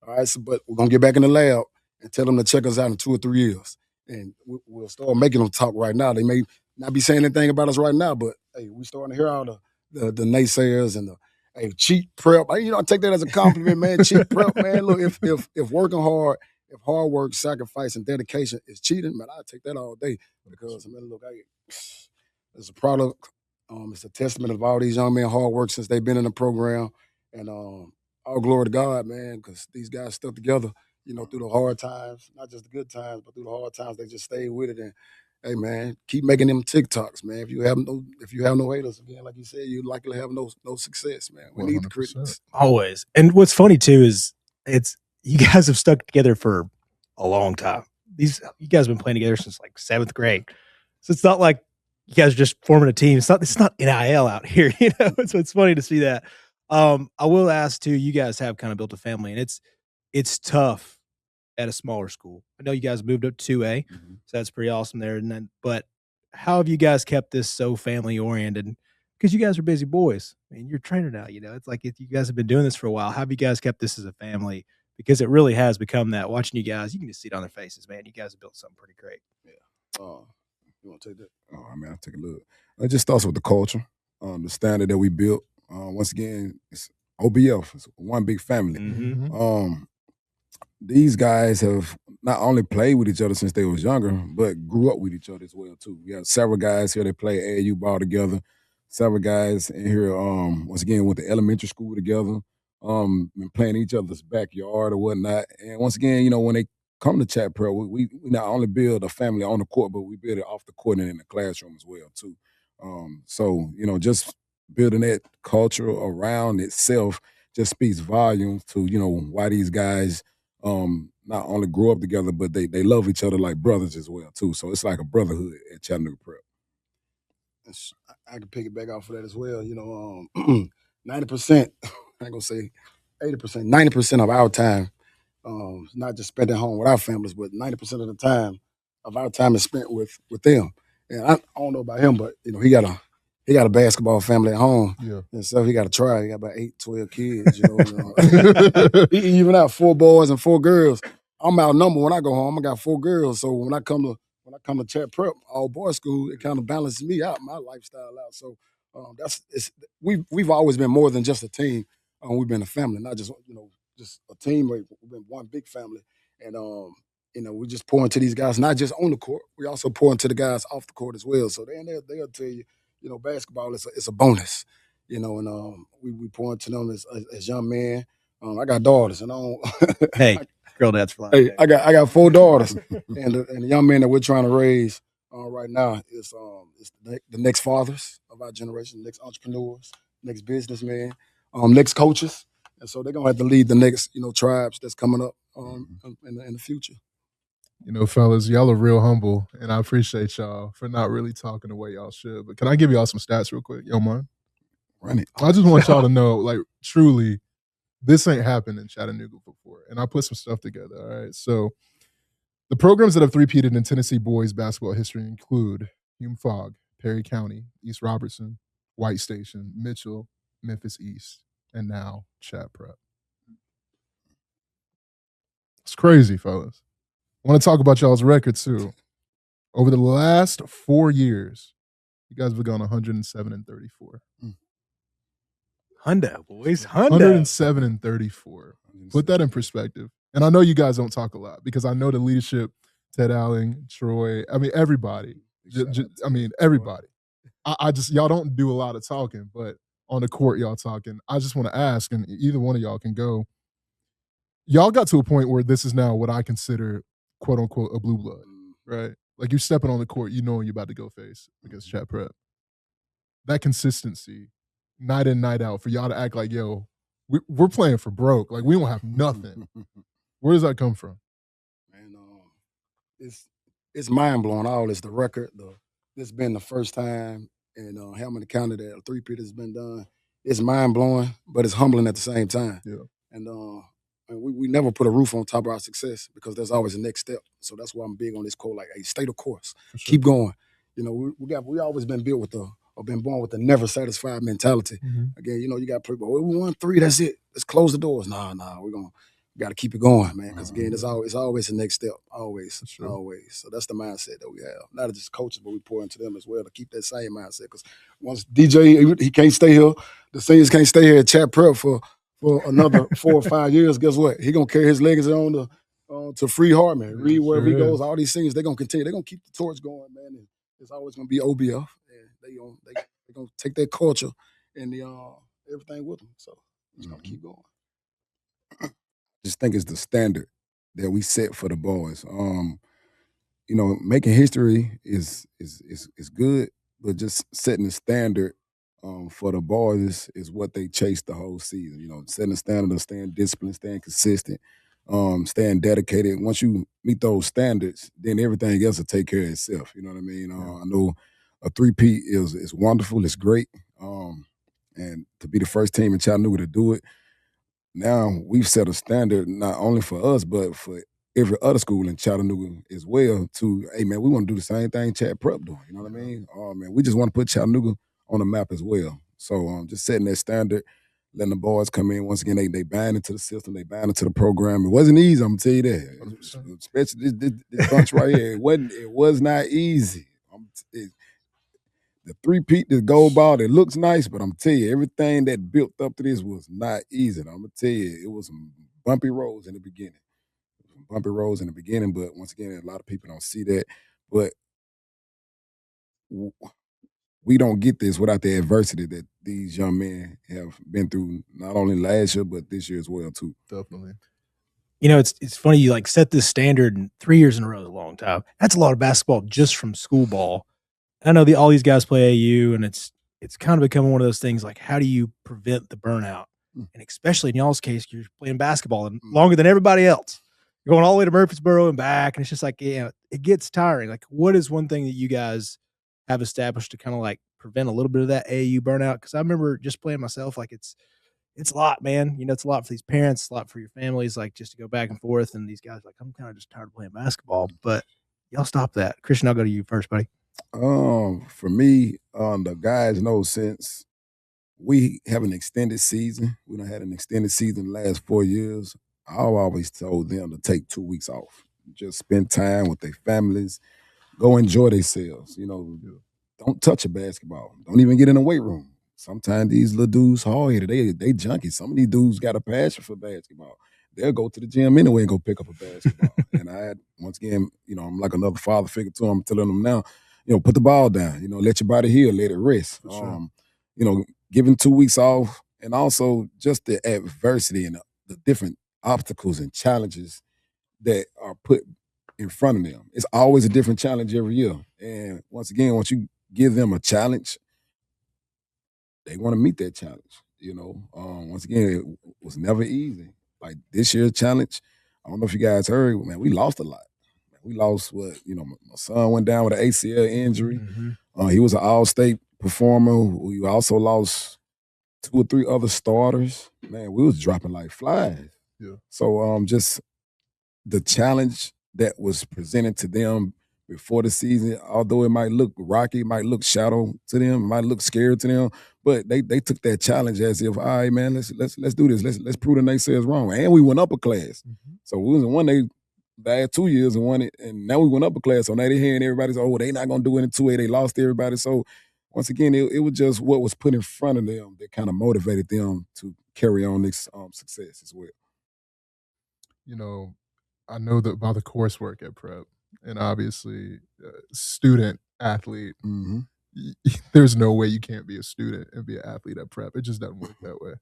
All right, so, but we're going to get back in the lab and tell them to check us out in 2 or 3 years. And we'll start making them talk right now. They may not be saying anything about us right now, but, hey, we starting to hear all the naysayers and the, hey, cheat prep. I take that as a compliment, man. Cheat prep, man. Look, if working hard, if hard work, sacrifice, and dedication is cheating, man, I'd take that all day. Because, man, look, it's a product. It's a testament of all these young men hard work since they've been in the program. And all glory to God, man, because these guys stuck together, through the hard times, not just the good times, but through the hard times, they just stayed with it. And hey, man, keep making them TikToks, man. If you have no haters, again, like you said, you're likely to have no success, man. We 100%. Need the critics. Always. And what's funny too is you guys have stuck together for a long time. You guys have been playing together since like 7th grade. So it's not like you guys are just forming a team. It's not NIL out here, So it's funny to see that. I will ask too, you guys have kind of built a family, and it's tough at a smaller school. I know you guys moved up to 2A, so that's pretty awesome there. But how have you guys kept this so family oriented? Because you guys are busy boys. I mean, you're a trainer now. It's like if you guys have been doing this for a while. How have you guys kept this as a family? Because it really has become that. Watching you guys, you can just see it on their faces, man. You guys have built something pretty great. Yeah. You want to take that? Oh, I mean, I'll take a look. It just starts with the culture, the standard that we built. Once again, it's OBF. It's one big family. Mm-hmm. These guys have not only played with each other since they was younger, but grew up with each other as well too. We have several guys here that play AAU ball together. Several guys in here, once again, went to elementary school together. Been playing in each other's backyard or whatnot. And once again, when they come to Chatt Prep, we not only build a family on the court, but we build it off the court and in the classroom as well too. So just building that culture around itself just speaks volumes to why these guys not only grow up together, but they love each other like brothers as well too. So it's like a brotherhood at Chattanooga Prep. I can pick it back off of that as well. 90%, I ain't gonna say 80%, 90% of our time, not just spent at home with our families, but 90% of the time of our time is spent with them. And I don't know about him, but he got a basketball family at home. Yeah. And so he got to try. He got about 8, 12 kids. He even out 4 boys and 4 girls. I'm outnumbered when I go home. I got 4 girls. So when I come to Chatt Prep, all boys school, it kind of balances me out, my lifestyle out. So we've always been more than just a team. We've been a family, not just just a team. We've been one big family, and we just pour into these guys, not just on the court. We also pour into the guys off the court as well. So they'll tell you, basketball is a bonus, and we pour into them as young men. I got daughters, and I don't. Hey, girl, dads for life. Hey, I got 4 daughters, and the young men that we're trying to raise right now is the next fathers of our generation, next entrepreneurs, next businessmen, next coaches, and so they're gonna have to lead the next tribes that's coming up in the future. Fellas, y'all are real humble, and I appreciate y'all for not really talking the way y'all should. But can I give y'all some stats real quick? You don't mind? Run it. I just want y'all to know, like, truly, this ain't happened in Chattanooga before. And I put some stuff together, all right? So the programs that have three-peated in Tennessee boys basketball history include Hume Fogg, Perry County, East Robertson, White Station, Mitchell, Memphis East, and now Chatt Prep. It's crazy, fellas. I want to talk about y'all's record, too. Over the last 4 years, you guys have gone 107-34. Hundo, boys. Hundo. 107-34. Put that in perspective. And I know you guys don't talk a lot because I know the leadership, Ted Alling, Troy, I mean, everybody. Everybody. I just, y'all don't do a lot of talking, but on the court, y'all talking. I just want to ask, and either one of y'all can go. Y'all got to a point where this is now what I consider, quote unquote, a blue blood, right? Like you're stepping on the court, you know you're about to go face against Chatt Prep. That consistency, night in, night out, for y'all to act like, yo, we're playing for broke. Like we don't have nothing. Where does that come from? Man, it's mind blowing. All this, the record, this been the first time in Hamilton County that a three-peat has been done. It's mind blowing, but it's humbling at the same time. Yeah. And we never put a roof on top of our success because there's always a next step. So that's why I'm big on this quote, like, hey, stay the course, keep going. We always been built with or been born with a never satisfied mentality. Mhm. Again, you know, you got people, we won 3, that's it. Let's close the doors. Nah, we got to keep it going, man. Because again, it's always the next step. Always. So that's the mindset that we have. Not just coaches, but we pour into them as well to keep that same mindset. Because once DJ, he can't stay here. The seniors can't stay here at Chatt Prep for another 4 or 5 years. Guess what? He gonna carry his legacy on to Free Hartman. Read wherever he goes. All these things, they're gonna continue. They're gonna keep the torch going, man. And it's always gonna be OBF. And they gonna take that culture and everything with them. So it's gonna keep going. Just think it's the standard that we set for the boys. You know, making history is good, but just setting the standard for the boys is what they chase the whole season. You know, setting the standard of staying disciplined, staying consistent, staying dedicated. Once you meet those standards, then everything else will take care of itself. You know what I mean? I know a three-peat is wonderful. It's great. And to be the first team in Chattanooga to do it, now we've set a standard not only for us, but for every other school in Chattanooga as well to, hey, man, we want to do the same thing Chatt Prep doing. You know what I mean? Man, we just want to put Chattanooga on the map as well. So just setting that standard, letting the boys come in. Once again, they bind into the system, they bind into the program. It wasn't easy, I'm going to tell you that. Especially this bunch right here. It was not easy. The three-peat, the gold ball, it looks nice, but I'm telling you, everything that built up to this was not easy. And I'm going to tell you, it was some bumpy roads in the beginning. But once again, a lot of people don't see that. But we don't get this without the adversity that these young men have been through, not only last year, but this year as well, too. Definitely. You know, it's funny, you like set this standard, and 3 years in a row is a long time. That's a lot of basketball just from school ball. I know all these guys play AU, and it's kind of becoming one of those things like, how do you prevent the burnout? And especially in y'all's case, you're playing basketball and longer than everybody else. You're going all the way to Murfreesboro and back, and it's just like, it gets tiring. Like, what is one thing that you guys have established to kind of like prevent a little bit of that AAU burnout? Because I remember just playing myself, like it's a lot, man. You know, it's a lot for these parents, a lot for your families, like just to go back and forth. And these guys, like, I'm kind of just tired of playing basketball. But y'all stop that. Christian, I'll go to you first, buddy. For me, the guys know since we have an extended season, we done had an extended season the last 4 years, I've always told them to take 2 weeks off. Just spend time with their families, go enjoy themselves. You know, don't touch a basketball. Don't even get in the weight room. Sometimes these little dudes hard-headed, they junkies. Some of these dudes got a passion for basketball. They'll go to the gym anyway and go pick up a basketball. And I had, once again, you know, I'm like another father figure to them. I'm telling them now, you know, put the ball down. You know, let your body heal, let it rest. Sure. You know, giving 2 weeks off, and also just the adversity and the different obstacles and challenges that are put in front of them. It's always a different challenge every year. And once again, once you give them a challenge, they want to meet that challenge. You know, once again, it was never easy. Like this year's challenge, I don't know if you guys heard, man, we lost a lot. We lost my son went down with an ACL injury. He was an all-state performer. We also lost 2 or 3 other starters. Man, we was dropping like flies. Yeah. So just the challenge that was presented to them before the season, although it might look rocky, it might look shadow to them, it might look scary to them, but they took that challenge as if, all right, man, let's do this. Let's prove the naysayers wrong. And we went up a class. So we was in one day last 2 years and won it, and now we went up a class. So now they're hearing everybody say, oh, they not gonna do it in 2A. They lost everybody. So once again, it was just what was put in front of them that kind of motivated them to carry on this success as well. You know, I know that about the coursework at Prep, and obviously, student athlete. There's no way you can't be a student and be an athlete at Prep. It just doesn't work that way.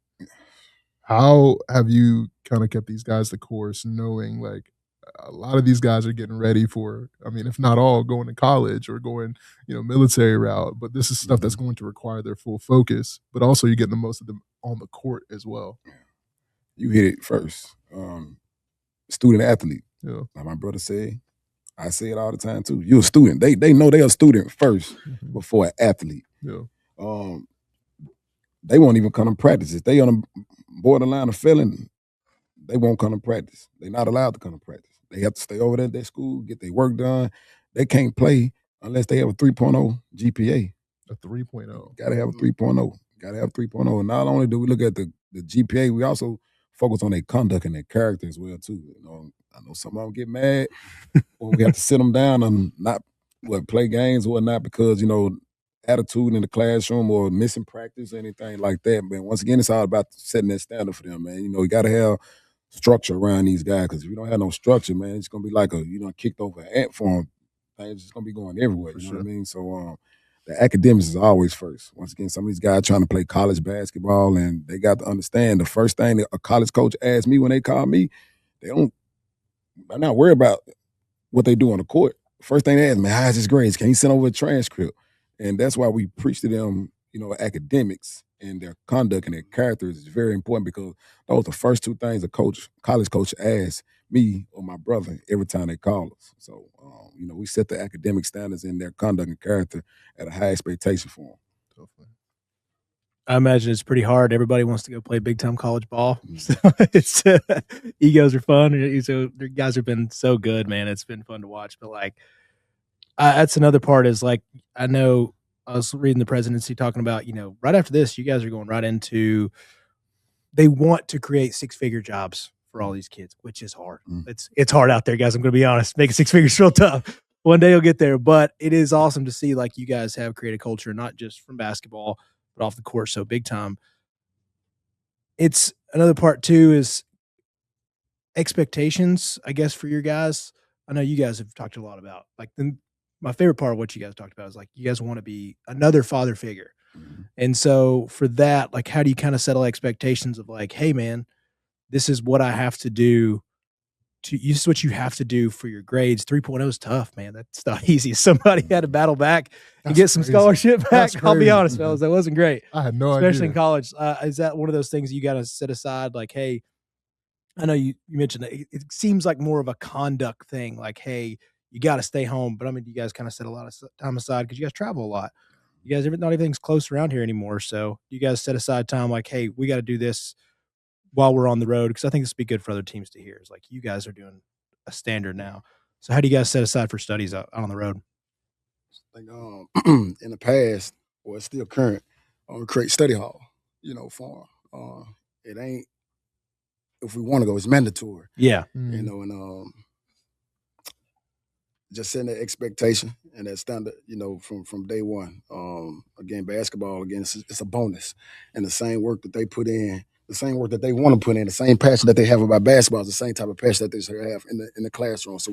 How have you kind of kept these guys the course, knowing like a lot of these guys are getting ready for, I mean, if not all, going to college or going, military route, but this is stuff that's going to require their full focus, but also you're getting the most of them on the court as well. You hit it first. Student athlete. Yeah. Like my brother said, I say it all the time too. You're a student. They know they're a student first before an athlete. Yeah. They won't even come to practice. If they on a borderline of felon, they won't come to practice. They're not allowed to come to practice. They have to stay over there at their school, get their work done. They can't play unless they have a 3.0 GPA. A 3.0. Got to have a 3.0. Got to have 3.0. And not only do we look at the GPA, we also focus on their conduct and their character as well too. You know, I know some of them get mad when we have to sit them down and not play games or whatnot because, you know, attitude in the classroom or missing practice or anything like that. Man, once again, it's all about setting that standard for them, man. You know, you got to have structure around these guys because if you don't have no structure, man, it's gonna be like kicked over an ant farm. Things just gonna be going everywhere. You know what I mean? So the academics is always first. Once again, some of these guys trying to play college basketball, and they got to understand the first thing that a college coach asks me when they call me, I'm not worried about what they do on the court. First thing they ask me, how's his grades? Can you send over a transcript? And that's why we preach to them, you know, academics and their conduct and their characters is very important because those are the first two things a college coach asks me or my brother every time they call us. So, you know, we set the academic standards in their conduct and character at a high expectation for them. I imagine it's pretty hard. Everybody wants to go play big time college ball. So it's egos are fun. So the guys have been so good, man. It's been fun to watch. But like, that's another part is like, I know I was reading the presidency talking about, you know, right after this, you guys are going right into, they want to create 6-figure jobs for all these kids, which is hard. It's hard out there, guys. I'm going to be honest. Making 6 figures is real tough. One day you'll get there, but it is awesome to see like you guys have created culture, not just from basketball, but off the court so big time. It's another part too is expectations, I guess, for your guys. I know you guys have talked a lot about like my favorite part of what you guys talked about is like you guys want to be another father figure. And so for that, like how do you kind of settle expectations of like, hey man, this is what I have to do this is what you have to do for your grades. 3.0 is tough, man. That's not easy. Somebody had to battle back and get some scholarship back. I'll be honest, fellas, that wasn't great. I had no Especially idea. in college. Is that one of those things you got to set aside? Like, hey, I know you mentioned that it seems like more of a conduct thing. Like, hey, you got to stay home. But I mean, you guys kind of set a lot of time aside because you guys travel a lot. You guys, not everything's close around here anymore. So you guys set aside time like, hey, we got to do this while we're on the road because I think this would be good for other teams to hear. It's like you guys are doing a standard now. So how do you guys set aside for studies out on the road? Like in the past, or it's still current, create study hall, you know, for them. It ain't, if we want to go, it's mandatory. Yeah. You know, and just setting that expectation and that standard, you know, from day one. Again, basketball, again, it's a bonus. And the same work that they put in, the same work that they want to put in, the same passion that they have about basketball is the same type of passion that they have in the classroom. So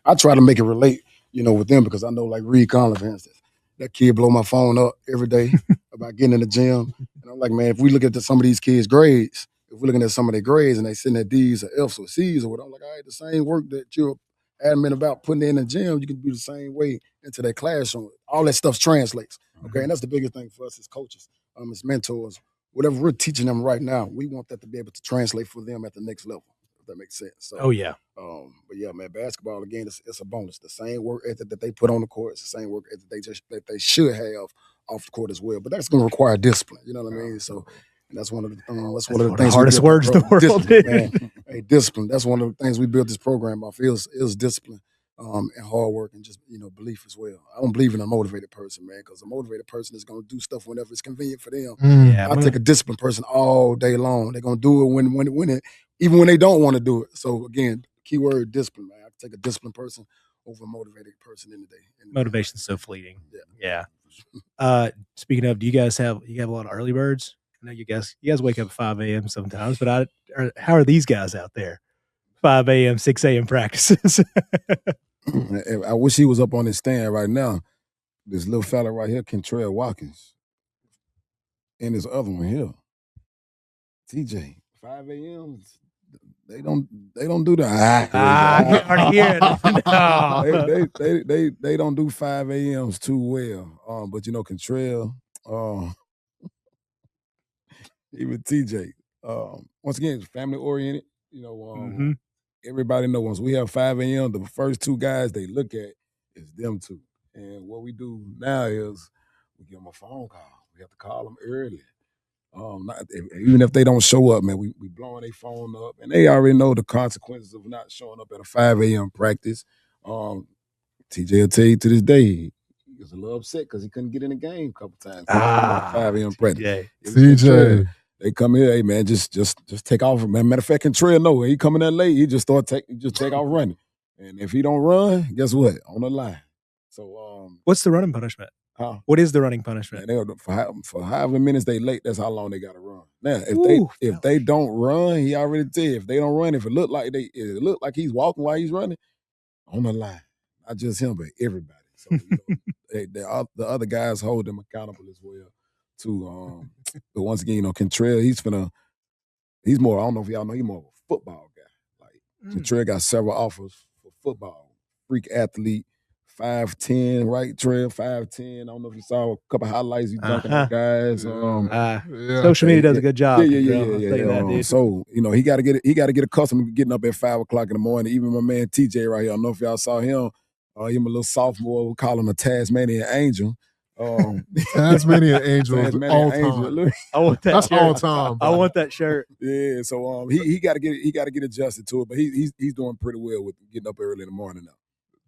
I try to make it relate, you know, with them because I know like Reed Conlon, for instance, that kid blow my phone up every day about getting in the gym. And I'm like, man, if we look at some of these kids' grades, if we're looking at some of their grades and they sitting at D's or F's or C's or whatever, I'm like, all right, the same work that you're adamant about putting in the gym, you can do the same way into that classroom. All that stuff translates. Okay. And that's the biggest thing for us as coaches, as mentors. Whatever we're teaching them right now, we want that to be able to translate for them at the next level, if that makes sense. So, oh yeah. But yeah, man, basketball again, it's a bonus. The same work ethic that they put on the court, it's the same work ethic that they should have off the court as well. But that's going to require discipline. You know what I mean? So. And that's one of the things. Hardest words in the world, dude. Hey, discipline. That's one of the things we built this program off. Is discipline and hard work and just belief as well. I don't believe in a motivated person, man, because a motivated person is going to do stuff whenever it's convenient for them. Yeah, I take a disciplined person all day long. They're going to do it when even when they don't want to do it. So again, keyword discipline, man. I take a disciplined person over a motivated person in the day. Motivation's so fleeting. Yeah. Speaking of, do you guys have a lot of early birds? I know you guys wake up at 5 a.m. sometimes, but how are these guys out there? 5 a.m., 6 a.m. practices. I wish he was up on his stand right now. This little fella right here, Kentrell Watkins, and this other one here, TJ. 5 a.m. They don't do that. I can already hear it. No. They don't do 5 a.m.s too well. But Kentrell, even TJ. Once again, it's family oriented. Everybody knows once we have 5 a.m., the first two guys they look at is them two. And what we do now is we give them a phone call. We have to call them early. Even if they don't show up, man, we blowing their phone up, and they already know the consequences of not showing up at a 5 a.m. practice. TJ will tell you to this day, was a little upset because he couldn't get in the game a couple times. 5 a.m. practice. TJ. They come here, hey man, just take off. Matter of fact, Cantrell, no, he coming that late, he just take off running. And if he don't run, guess what? On the line. So what's the running punishment? What is the running punishment? Man, for however minutes they late, that's how long they gotta run. Now, if they don't run, he already did. If they don't run, if it look like he's walking while he's running, on the line. Not just him, but everybody. So the other guys hold them accountable as well too. But once again, Cantrell, he's more, I don't know if y'all know, he's more of a football guy. Like Cantrell got several offers for football. Freak athlete, 5'10", right, Trail, 5'10". I don't know if you saw a couple highlights, he dunking on guys. Social media does a good job. Yeah. So, he gotta get accustomed to getting up at 5 o'clock in the morning. Even my man TJ right here, I don't know if y'all saw him. Him a little sophomore, we call him a Tasmanian Angel. Tasmanian Angel is all time. I want that That's shirt. all time. I want that shirt. Yeah, so he got to get adjusted to it, but he's doing pretty well with getting up early in the morning now.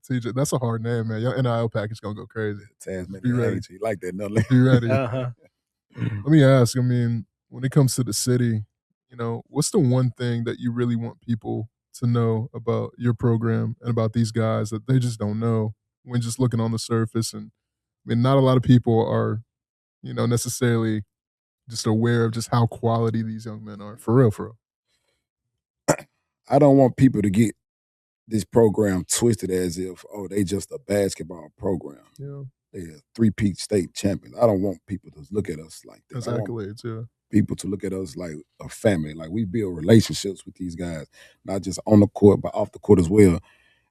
TJ, that's a hard name, man. Your NIL package gonna go crazy. Tasmanian Angel, you like that? Be ready. Let me ask. I mean, when it comes to the city, what's the one thing that you really want people to know about your program and about these guys that they just don't know when just looking on the surface? And I mean, not a lot of people are, necessarily just aware of just how quality these young men are. For real. I don't want people to get this program twisted as if, they just a basketball program. Yeah. They're 3 Peat state champions. I don't want people to look at us like that. That's accolades, yeah. People to look at us like a family. Like, we build relationships with these guys, not just on the court, but off the court as well.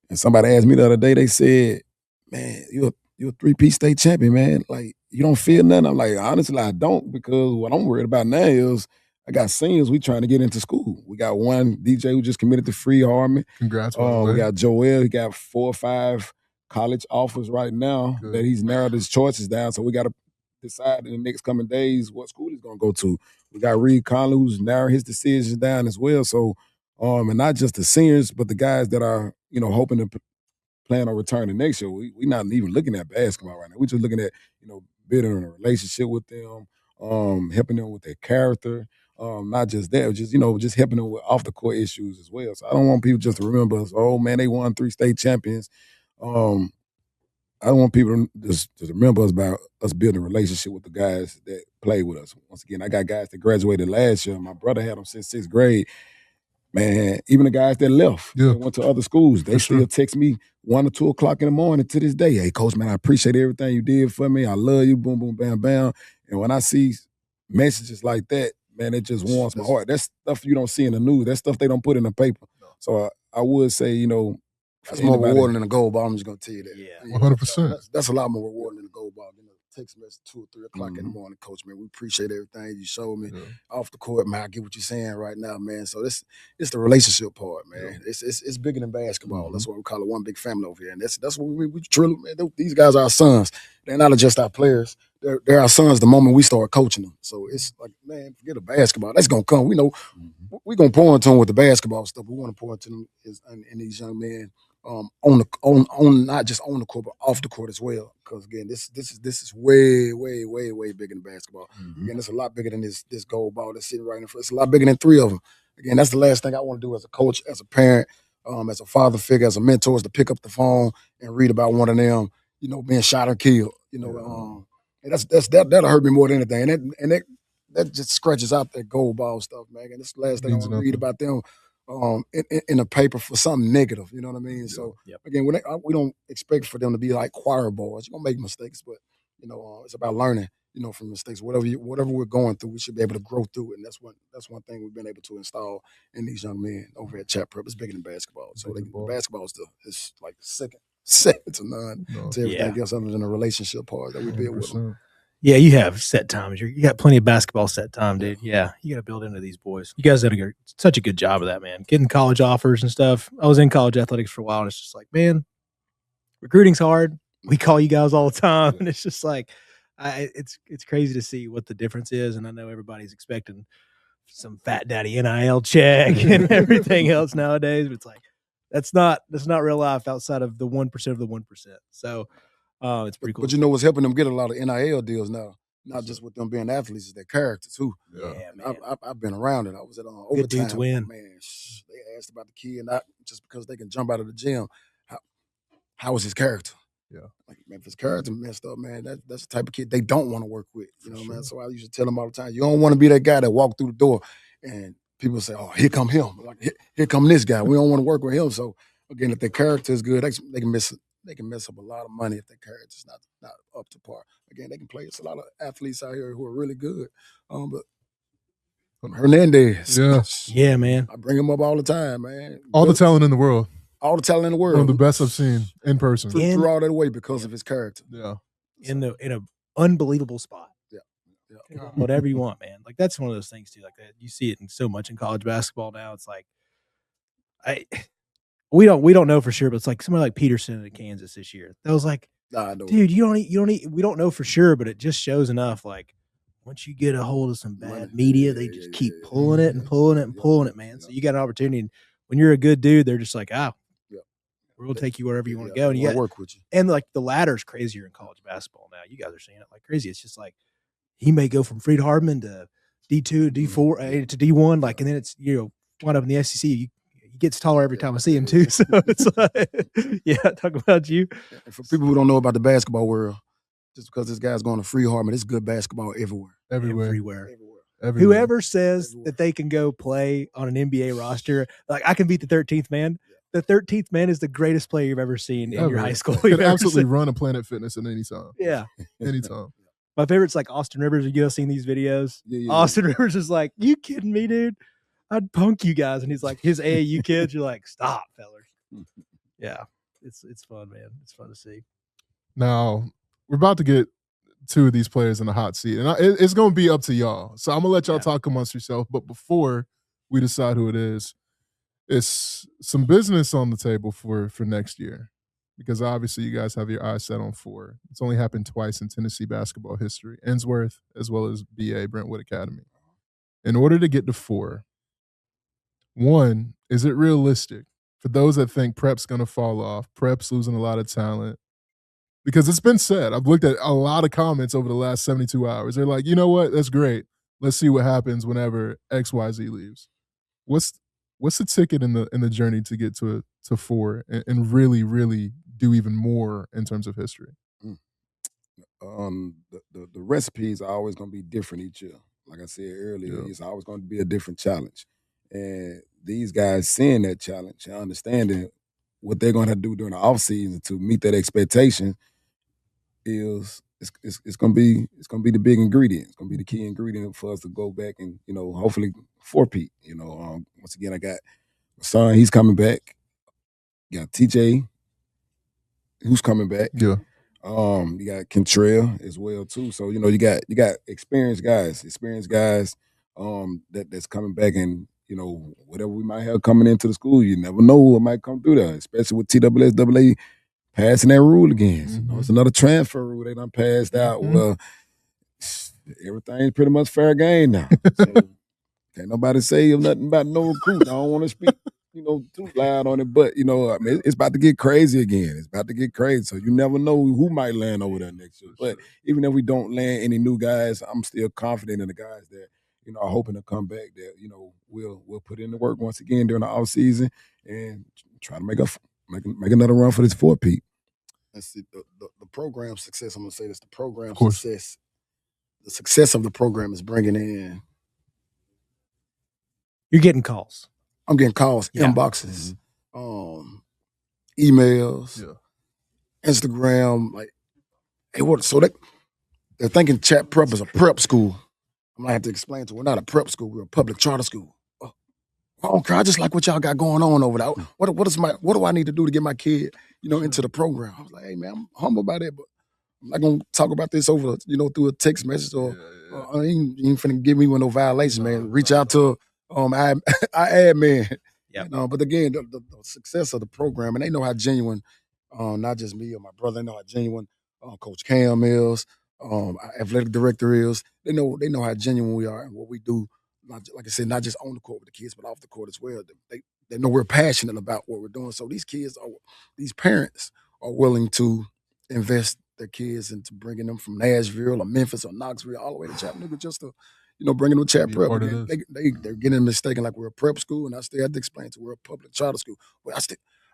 And somebody asked me the other day, they said, man, you're a 3 Peat state champion, man. Like, you don't feel nothing? I'm like, honestly, I don't, because what I'm worried about now is I got seniors we trying to get into school. We got one DJ who just committed to Free Army. Congrats, by the way. We got Joel. He got 4 or 5 college offers right now that he's narrowed his choices down. So we got to decide in the next coming days what school he's going to go to. We got Reed Conley, who's narrowed his decisions down as well. So, and not just the seniors, but the guys that are, hoping to plan on returning next year. We're not even looking at basketball right now. We're just looking at, building a relationship with them, helping them with their character. Not just that, just helping them with off the court issues as well. So I don't want people just to remember us, oh man, they won 3 state champions. I don't want people to just remember us about us building a relationship with the guys that play with us. Once again, I got guys that graduated last year. My brother had them since 6th grade. Man, even the guys that left, that went to other schools, they still text me 1 or 2 o'clock in the morning to this day. Hey, coach, man, I appreciate everything you did for me. I love you, boom, boom, bam, bam. And when I see messages like that, man, it just warms my heart. That's stuff you don't see in the news. That's stuff they don't put in the paper. So I would say, that's more rewarding than a gold ball. I'm just gonna tell you that. Yeah, 100%. That's a lot more rewarding than a gold ball. Text message 2 or 3 o'clock in the morning, coach, man. We appreciate everything you showed me off the court, man. I get what you're saying right now, man. So it's the relationship part, man. It's bigger than basketball. That's why we call it one big family over here. And that's what we truly, man. These guys are our sons. They're not just our players. They're our sons the moment we start coaching them. So it's like, man, forget the basketball. That's gonna come. We know we're gonna pour into them with the basketball stuff. We want to pour into them in these young men. On not just on the court, but off the court as well. Because again, this is way bigger than basketball. Again, it's a lot bigger than this gold ball that's sitting right in front. It's a lot bigger than 3 of them. Again, that's the last thing I want to do as a coach, as a parent, as a father figure, as a mentor, is to pick up the phone and read about one of them, being shot or killed. And that'll hurt me more than anything. And that just scratches out that gold ball stuff, man. And that's the last thing I want to read about them. In a paper for something negative, you know what I mean? So again, we don't expect for them to be like choir boys. You're gonna make mistakes, but it's about learning, from mistakes. Whatever we're going through, we should be able to grow through it. And that's one thing we've been able to install in these young men over at Chatt Prep. It's bigger than basketball. So the basketball is like second to none to everything else other than the relationship part that we build with them. Yeah, you have set times. You got plenty of basketball set time, dude. Yeah, you got to build into these boys. You guys did such a good job of that, man. Getting college offers and stuff. I was in college athletics for a while, and it's just like, man, recruiting's hard. We call you guys all the time, and it's just like, it's crazy to see what the difference is. And I know everybody's expecting some fat daddy NIL check and everything else nowadays, but it's like that's not real life outside of the 1% of the 1%. So. Oh, it's pretty cool. But you know what's helping them get a lot of NIL deals now? Not just with them being athletes, is their character too. Yeah, man. I've been around it. I was at overtime. Good dudes win. Man, they asked about the kid, not just because they can jump out of the gym. How was his character? Yeah. Like, man, if his character messed up, man, that's the type of kid they don't want to work with. You know, man. So I used to tell them all the time, you don't want to be that guy that walked through the door and people say, oh, here come him. Like, here come this guy. We don't want to work with him. So again, if their character is good, they can mess up a lot of money if their character's not up to par. Again, they can play. It's a lot of athletes out here who are really good. But Hernandez. Yeah, man. I bring him up all the time, man. All the talent in the world. All the talent in the world. One of the best I've seen in person. Threw all that away because of his character. Yeah. In a unbelievable spot. Yeah. Whatever you want, man. Like that's one of those things too. Like that, you see it in so much in college basketball now. It's like we don't know for sure, but it's like somebody like Peterson in Kansas this year. That was like, dude, we don't know for sure, but it just shows enough. Like once you get a hold of some bad media, they just keep pulling it and pulling it and pulling it, man. So you got an opportunity. And when you're a good dude, they're just like, we're gonna take you wherever you want to go, and you got work with you. And like the ladder's crazier in college basketball now. You guys are seeing it like crazy. It's just like he may go from Freed Hardman to D2, D4 to D1, like, and then it's wind up in the SEC. He gets taller every time I see him too. So it's like, talk about you. And for people who don't know about the basketball world, just because this guy's going to Freed Hardman, it's good basketball everywhere. Everywhere. Whoever says that they can go play on an NBA roster, like I can beat the 13th man. The 13th man is the greatest player you've ever seen in your high school. Could absolutely run a Planet Fitness at any time. Yeah. Anytime. My favorite's like Austin Rivers. You guys seen these videos? Yeah. Austin Rivers is like, you kidding me, dude? I'd punk you guys. And he's like, his AAU kids, you're like, stop, fellas. Yeah. It's fun, man. It's fun to see. Now, we're about to get two of these players in the hot seat. And it's going to be up to y'all. So I'm going to let y'all talk amongst yourself. But before we decide who it is, it's some business on the table for next year, because obviously you guys have your eyes set on 4. It's only happened twice in Tennessee basketball history, Ensworth as well as BA, Brentwood Academy. In order to get to 4, 1, is it realistic for those that think Prep's going to fall off, Prep's losing a lot of talent? Because it's been said, I've looked at a lot of comments over the last 72 hours. They're like, you know what, that's great. Let's see what happens whenever XYZ leaves. What's the ticket in the journey to get to 4 and really, really do even more in terms of history? The recipes are always going to be different each year. Like I said earlier, it's always going to be a different challenge. And these guys seeing that challenge and understanding what they're going to do during the offseason to meet that expectation is it's going to be the big ingredient. It's going to be the key ingredient for us to go back and hopefully for Peat. Once again, I got my son. He's coming back. You got TJ, who's coming back. Yeah. You got Kentrell as well too. So you got experienced guys that's coming back, and whatever we might have coming into the school, you never know what might come through there, especially with TSSAA passing that rule again. Mm-hmm. It's another transfer rule they done passed out. Mm-hmm. Well, everything's pretty much fair game now. So can't nobody say nothing about no recruit. I don't want to speak, too loud on it, but it's about to get crazy again. It's about to get crazy. So you never know who might land over there next year. But even if we don't land any new guys, I'm still confident in the guys that are hoping to come back. That we'll put in the work once again during the off season and try to make another run for this 4-peat. That's the program success. I'm gonna say this: the program success. The success of the program is bringing in. You're getting calls. I'm getting calls, inboxes, emails, Instagram. Like, hey, what? So they're thinking Chatt Prep is a prep school. I'm gonna have to explain to them, we're not a prep school. We're a public charter school. I don't care. I just like what y'all got going on over there. What do I need to do to get my kid, into the program? I was like, hey man, I'm humble about it, but I'm not gonna talk about this over, through a text message or you ain't finna give me no violation, man. Reach out to our admin. Yeah. But again, the success of the program, and they know how genuine, not just me or my brother, they know how genuine Coach Cam is, our athletic director is. They know how genuine we are and what we do. Like I said, not just on the court with the kids, but off the court as well. They know we're passionate about what we're doing. So these parents are willing to invest their kids into bringing them from Nashville or Memphis or Knoxville all the way to Chattanooga just to, bringing them to Chatt Prep. They're getting mistaken like we're a prep school, and I still have to explain to we're a public charter school. Well,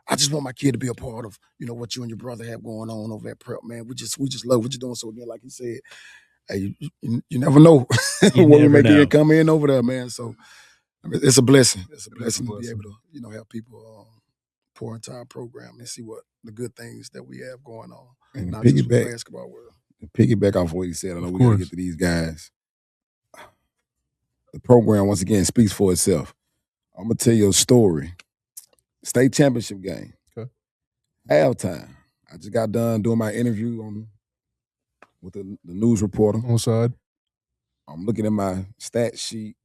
I just want my kid to be a part of, what you and your brother have going on over at Prep, man. We just love what you're doing. So again, like you said, hey, you never know when we may get come in over there, man. So it's a blessing. It's a blessing to be able to, have people pour into our program and see what the good things that we have going on. And not just with the basketball world. Piggyback off what he said, I know we got to get to these guys. The program, once again, speaks for itself. I'm going to tell you a story. State championship game. Okay. Halftime. I just got done doing my interview with the news reporter. On side. I'm looking at my stat sheet,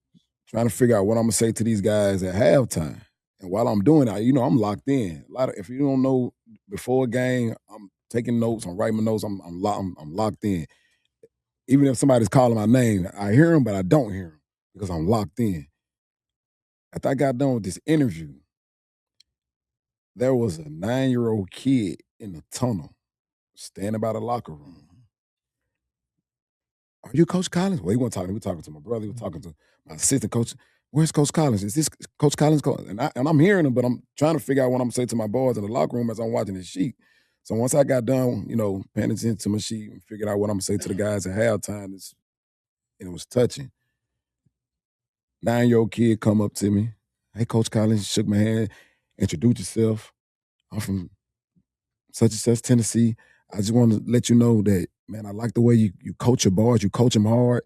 trying to figure out what I'm going to say to these guys at halftime. And while I'm doing that, I'm locked in. If you don't know, before a game, I'm taking notes, I'm writing my notes, I'm locked in. Even if somebody's calling my name, I hear them, but I don't hear them because I'm locked in. After I got done with this interview, there was a 9-year-old kid in the tunnel standing by the locker room. Are you Coach Collins? Well, he wasn't talking. He was talking to my brother. He was talking to my assistant coach. Where's Coach Collins? Is this Coach Collins? And I'm hearing him, but I'm trying to figure out what I'm going to say to my boys in the locker room as I'm watching this sheet. So once I got done, paying attention to my sheet and figured out what I'm going to say to the guys at halftime, it was touching. 9-year-old kid come up to me. Hey, Coach Collins, shook my hand, introduced yourself. I'm from such and such, Tennessee. I just want to let you know that, man, I like the way you coach your boys. You coach them hard.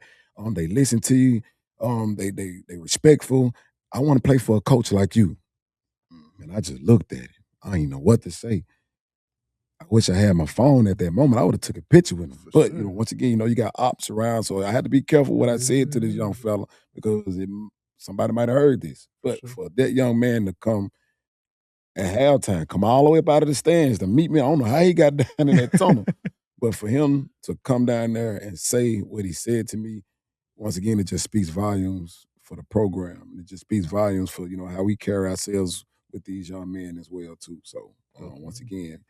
They listen to you. They respectful. I want to play for a coach like you. And I just looked at it. I didn't know what to say. I wish I had my phone at that moment. I would have took a picture with him. But, once again, you got ops around, so I had to be careful what I said to this young fella because somebody might have heard this. But for that young man to come at halftime, come all the way up out of the stands to meet me, I don't know how he got down in that tunnel. But for him to come down there and say what he said to me, once again, it just speaks volumes for the program. It just speaks volumes for, how we carry ourselves with these young men as well, too. So, once again,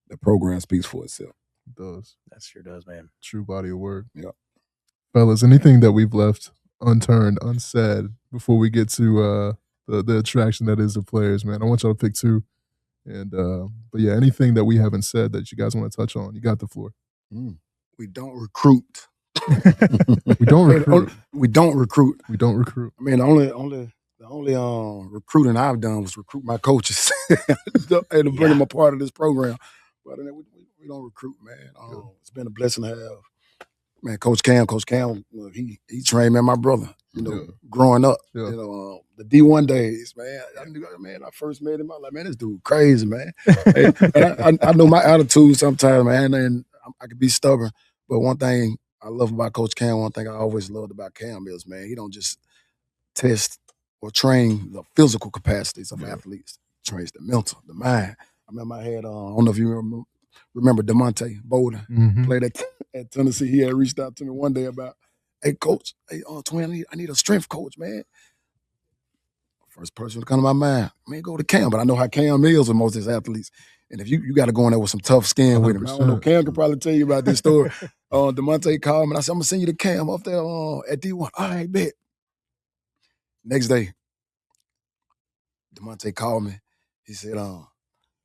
the program speaks for itself. It does. That sure does, man. True body of work. Yeah. Fellas, anything that we've left unturned, unsaid before we get to the attraction that is the players, man? I want y'all to pick two. And but yeah, anything that we haven't said that you guys want to touch on, you got the floor. We don't recruit. We don't recruit. We don't recruit. We don't recruit. I mean, the only recruiting I've done was recruit my coaches and to bring them a part of this program. But we don't recruit, man. It's been a blessing to have. Man, Coach Cam, he trained me and my brother, growing up. The D1 days, man. I first met him, I was like, man, this dude crazy, man. I know my attitude sometimes, man, and I could be stubborn. But one thing I love about Coach Cam, one thing I always loved about Cam is, man, he don't just test or train the physical capacities of athletes. He trains the mental, the mind. I remember I had, I don't know if you remember DeMonte Boulder, played at Tennessee. He had reached out to me one day about, hey, coach, twin, I need a strength coach, man. First person to come to my mind, man, go to Cam. But I know how Cam is with most of his athletes. And if you got to go in there with some tough skin 100%. With him. I don't know, Cam could probably tell you about this story. DeMonte called me and I said, I'm going to send you to Cam up there at D1. All right, bet. Next day, DeMonte called me. He said,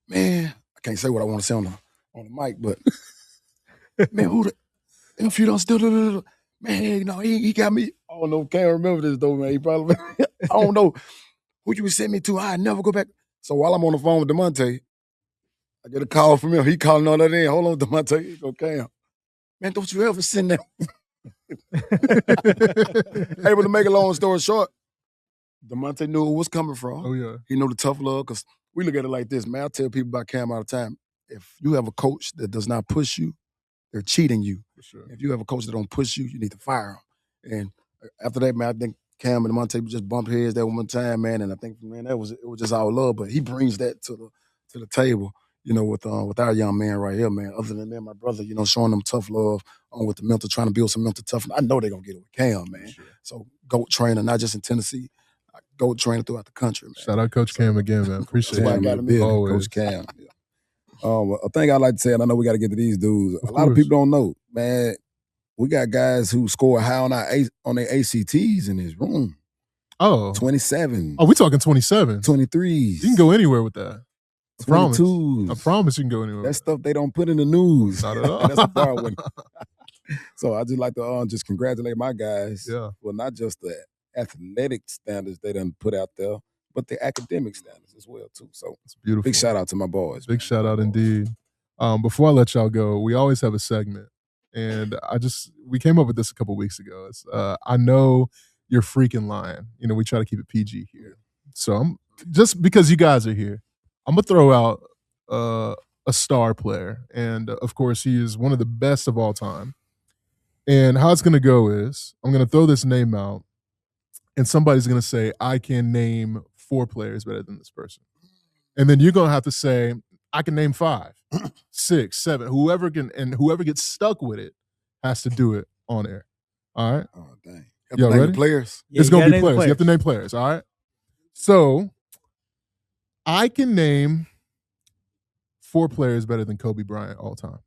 man, I can't say what I want to say on the mic, but man, if you don't still, man, he got me. I don't know, can't remember this though, man. He probably, I don't know who you would send me to. I never go back. So while I'm on the phone with DeMonte, I get a call from him. He calling all that in. Hold on, DeMonte. He go, Cam, man, don't you ever send that. Able to make a long story short, DeMonte knew who was coming from. Oh, yeah. He knew the tough love, because we look at it like this, man. I tell people about Cam all the time. If you have a coach that does not push you, they're cheating you. For sure. If you have a coach that don't push you, you need to fire him. And after that, man, I think Cam and DeMonte just bumped heads that one time, man. And I think, man, it was just all love. But he brings that to the table, with our young man right here, man. Other than that, my brother, showing them tough love with the mental, trying to build some mental toughness. I know they're gonna get it with Cam, man. Sure. So GOAT trainer, not just in Tennessee, GOAT trainer throughout the country, man. Shout out Coach Cam again, man. Appreciate it. Always. Coach Cam. Yeah. A thing I like to say, and I know we got to get to these dudes. A lot of people don't know, man. We got guys who score high on their ACTs in this room. Oh, 27. Oh, we talking 27. 23s. You can go anywhere with that. I promise. 22s. I promise you can go anywhere. That stuff they don't put in the news. Not at all. That's a bar one. So I just like to just congratulate my guys. Yeah. Well, not just the athletic standards they done put out there, but the academic standards as well too. So it's beautiful. Big shout out to my boys. Big shout out indeed. Before I let y'all go, we always have a segment, and we came up with this a couple weeks ago. It's, I know you're freaking lying. You know, we try to keep it PG here. So just because you guys are here, I'm gonna throw out a star player, and of course he is one of the best of all time. And how it's gonna go is I'm gonna throw this name out, and somebody's gonna say I can name 4 players better than this person, and then you're gonna have to say I can name 5, 6, 7, whoever gets stuck with it has to do it on air. All right. Oh dang! Y'all ready? Players. Yeah, It's you gonna gotta be name the players. You have to name players. All right. So I can name 4 players better than Kobe Bryant all time.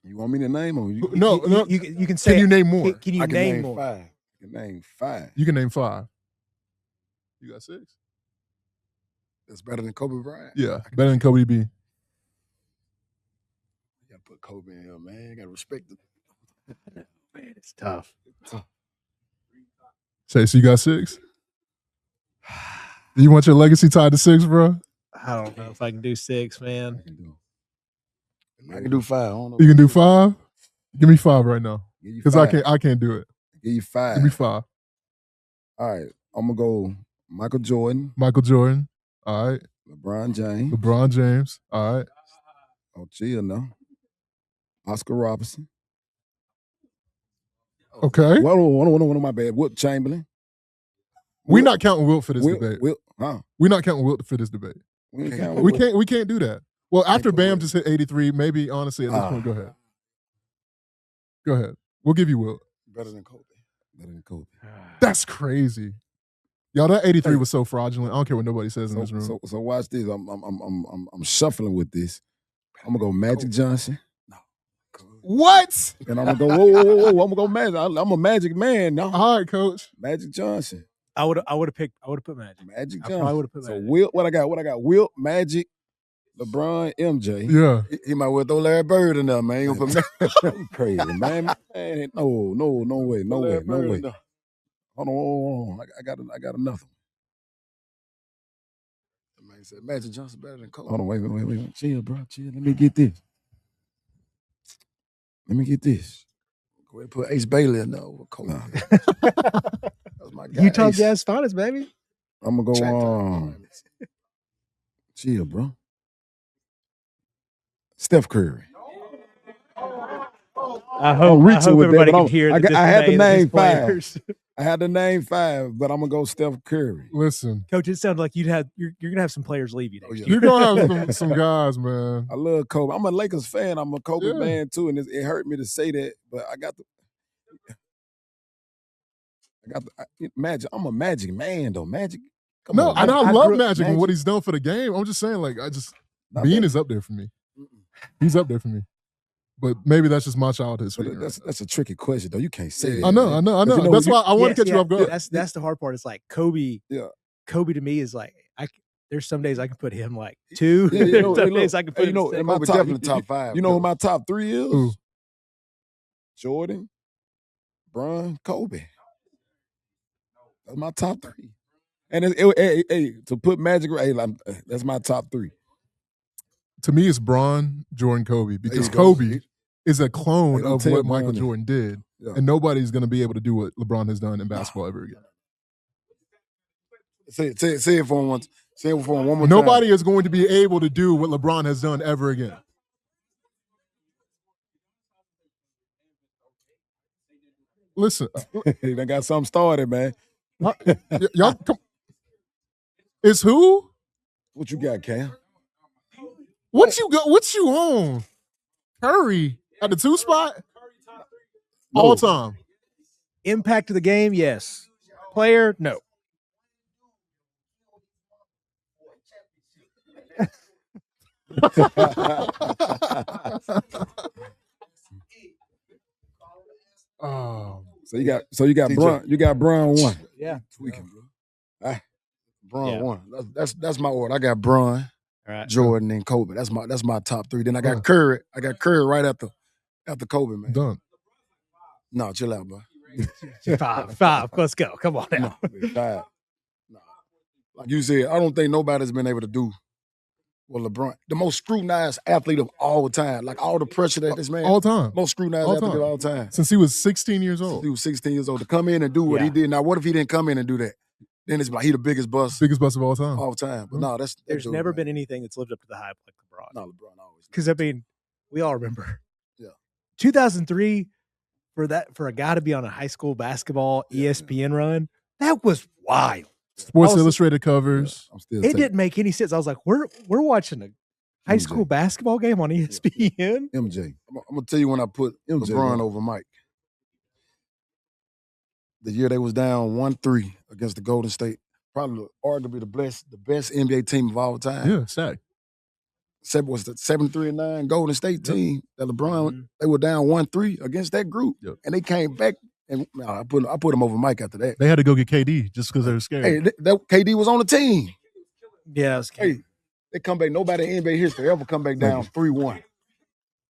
You want me to name them? No. You can say. Can you name more? Can you I can name more? 5. I can name 5. You can name 5. You got 6. That's better than Kobe Bryant. Yeah, better than Kobe B. You gotta put Kobe in here, man. You gotta respect it. Man, it's tough. Say, so you got 6? Do you want your legacy tied to 6, bro? I don't know if I can do 6, man. I can do 5. I don't know. You can do 5? Give me 5 right now. Because I can't do it. Give you 5. Give me 5. All right. I'm gonna go Michael Jordan. Michael Jordan. All right. LeBron James. LeBron James. All right. Oh, chill now. Oscar Robertson. Okay. One of my bad. Wilt Chamberlain. We're not counting Wilt for this debate. Huh? We're not counting Wilt for this debate. We can't do that. Well, after Bam just hit 83, maybe honestly at this point, go ahead. Go ahead. We'll give you Wilt. Better than Kobe. Better than Kobe. That's crazy. Y'all, that 83 was so fraudulent. I don't care what nobody says in this room. So watch this. I'm shuffling with this. I'm gonna go Magic Johnson. What? And I'm gonna go whoa. I'm gonna go Magic. I'm a Magic man now. All right, coach. Magic Johnson. I would have put Magic. Magic I Johnson. probably would have put Magic. So Wilt, what I got? Wilt, Magic, LeBron, MJ. Yeah. He might well throw Larry Bird in there, man. He gonna put You crazy, man. No way. Hold on. I got another one. Man said Magic Johnson better than Kobe. Hold on, wait. Chill, bro. Chill. Let me get this. Go ahead and put Ace Bailey in there over Kobe. Nah. That's my guy. Utah Ace. Jazz finest, baby. I'm gonna go chill, bro. Steph Curry. I hope everybody can hear the I had to dismay of name these players. I had to name 5, but I'm gonna go Steph Curry. Listen, Coach, it sounded like you're gonna have some players leave you next year. you're gonna have some guys, man. I love Kobe. I'm a Lakers fan. I'm a Kobe man too, and it hurt me to say that, but I got the Magic. I'm a Magic man though. Magic. I love Magic and Magic. what he's done for the game. I'm just saying, Bean is up there for me. He's up there for me. But maybe that's just my childhood. That's a tricky question though. You can't say that. I know. That's why I want to catch you off guard. That's the hard part. It's like Kobe. Yeah. Kobe to me is like there's some days I can put him like 2. Yeah, some days I can put him in my Kobe top, definitely top 5. You know who my top 3 is? Who? Jordan, Bron, Kobe. That's my top 3. And to put Magic, that's my top 3. To me, it's Bron, Jordan, Kobe, because There you go. Kobe is a clone don't of tell what Bron Michael that. Jordan did, Yeah. and nobody's going to be able to do what LeBron has done in basketball ever again. Say it for him once. Say it for him one more Nobody is going to be able to do what LeBron has done ever again. Listen, They done got something started, man. y'all come. It's who? What you got, Cam? What you on? Curry at the 2 spot? All time. Impact of the game, yes. Player, no. So you got Bron 1. Yeah. Tweaking, bro. Bron 1. That's my order. I got Bron, Right. Jordan, and Kobe. That's my top 3. Then I got Curry. I got Curry right after Kobe, man. Done. No, chill out, bro. 5. Let's go. Come on now. No, 5. No. Like you said, I don't think nobody's been able to do what LeBron, the most scrutinized athlete of all time. Like all the pressure that this man, all time, most scrutinized athlete of all time. Since he was 16 years old. Since he was 16 years old to come in and do what he did. Now, what if he didn't come in and do that? Then it's like he the biggest bust. Biggest bust of all time. All time. But no, there's never been anything that's lived up to the hype like LeBron. No, LeBron always. Because I mean, we all remember. Yeah. 2003 for a guy to be on a high school basketball ESPN run, that was wild. Sports Illustrated covers. It didn't make any sense. I was like, we're watching a high school basketball game on ESPN. MJ. I'm gonna tell you when I put LeBron over Mike. The year they was down 1-3 against the Golden State, probably arguably the best NBA team of all time. Yeah, stack. Was the 7-3-9 Golden State team that LeBron, they were down 1-3 against that group. Yep. And they came back and I put them over Mike after that. They had to go get KD just because they were scared. Hey, KD was on the team. Yeah, it was hey, they come back. Nobody in NBA history ever come back down 3-1.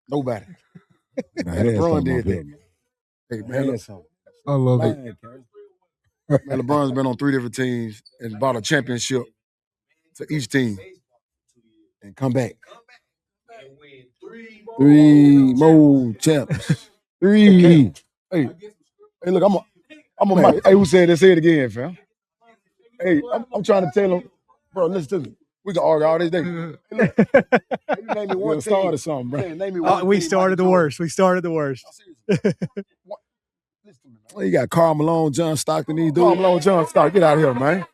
Nobody. LeBron did that. Hey, man, I love it. Man, LeBron's been on 3 different teams and brought a championship to each team and come back. 3 more champs. 3. Hey, look, I'm a Mike. Hey, who said that? Say it again, fam. Hey, I'm trying to tell him, bro, listen to me. We can argue all this day. Hey, look, you name me one team or something, bro. Hey, name me one we started the worst. We started the worst. You got Karl Malone, John Stockton, these dudes. Karl Malone, John Stockton, get out of here, man.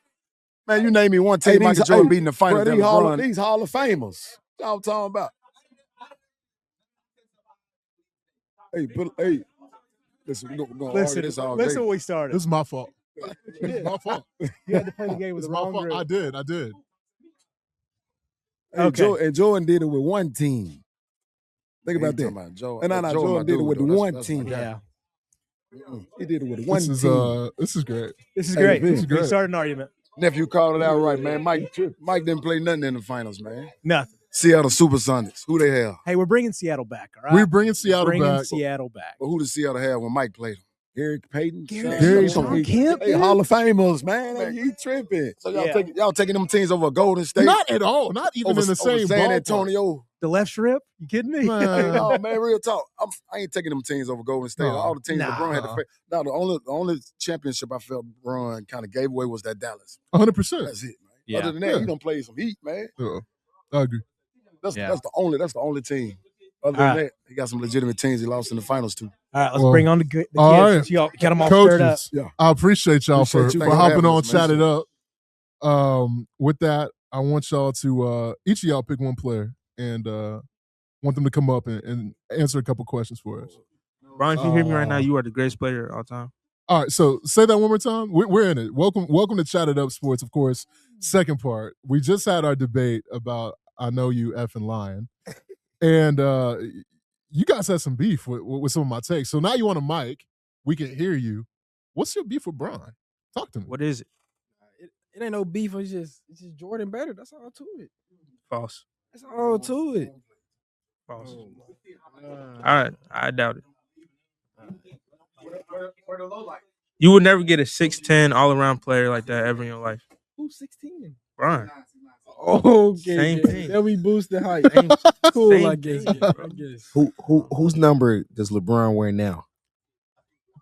Man, you name me one team Michael Jordan beating the finals. Bro, these Hall of Famers. That's what I'm talking about. Hey, listen, we're going to argue this all day. Listen what we started. This is my fault. This is my fault. You had to play the game with the wrong group. I did. Hey, okay. And Jordan did it with one team. Think about that. Jordan did it with one team. Yeah. He did it with one team. This is great. This is great. We started an argument. Nephew called it out right, man. Mike didn't play nothing in the finals, man. Nothing. Seattle Supersonics. Who they have? Hey, we're bringing Seattle back, all right? We're bringing Seattle back. But who did Seattle have when Mike played them? Gary Payton? Gary Kemp? Hey, Hall of Famers, man. He tripping. So y'all taking them teams over Golden State? Not at all. Not even in the same San Antonio. The left strip? You kidding me? No, man, real talk. I ain't taking them teams over Golden State. All the teams LeBron had to face. No, the only championship I felt LeBron kind of gave away was that Dallas. 100%. That's it, man. Yeah. Other than that, he done played some Heat, man. I agree. That's the only team. Other than that, he got some legitimate teams he lost in the finals to. All right, let's bring on the kids. Right. Y'all get them all stirred up. Yeah. I appreciate y'all for hopping on, Chatt It Up. With that, I want y'all to each of y'all pick one player and want them to come up and answer a couple questions for us. Brian, if you hear me right now, you are the greatest player of all time. All right, so say that one more time. We're in it. Welcome to Chatt It Up Sports, of course. Second part. We just had our debate about I know you effing lying. And you guys had some beef with some of my takes. So now you on a mic. We can hear you. What's your beef with Brian? Talk to me. What is it? It ain't no beef. It's just Jordan better. That's all to it. False. That's all to it. False. All right. I doubt it. Where the low light? You would never get a 6'10" all-around player like that ever in your life. Who's 16? Brian. Okay. Same thing. They'll be boosted height. Cool, Same I guess. Whose number does LeBron wear now?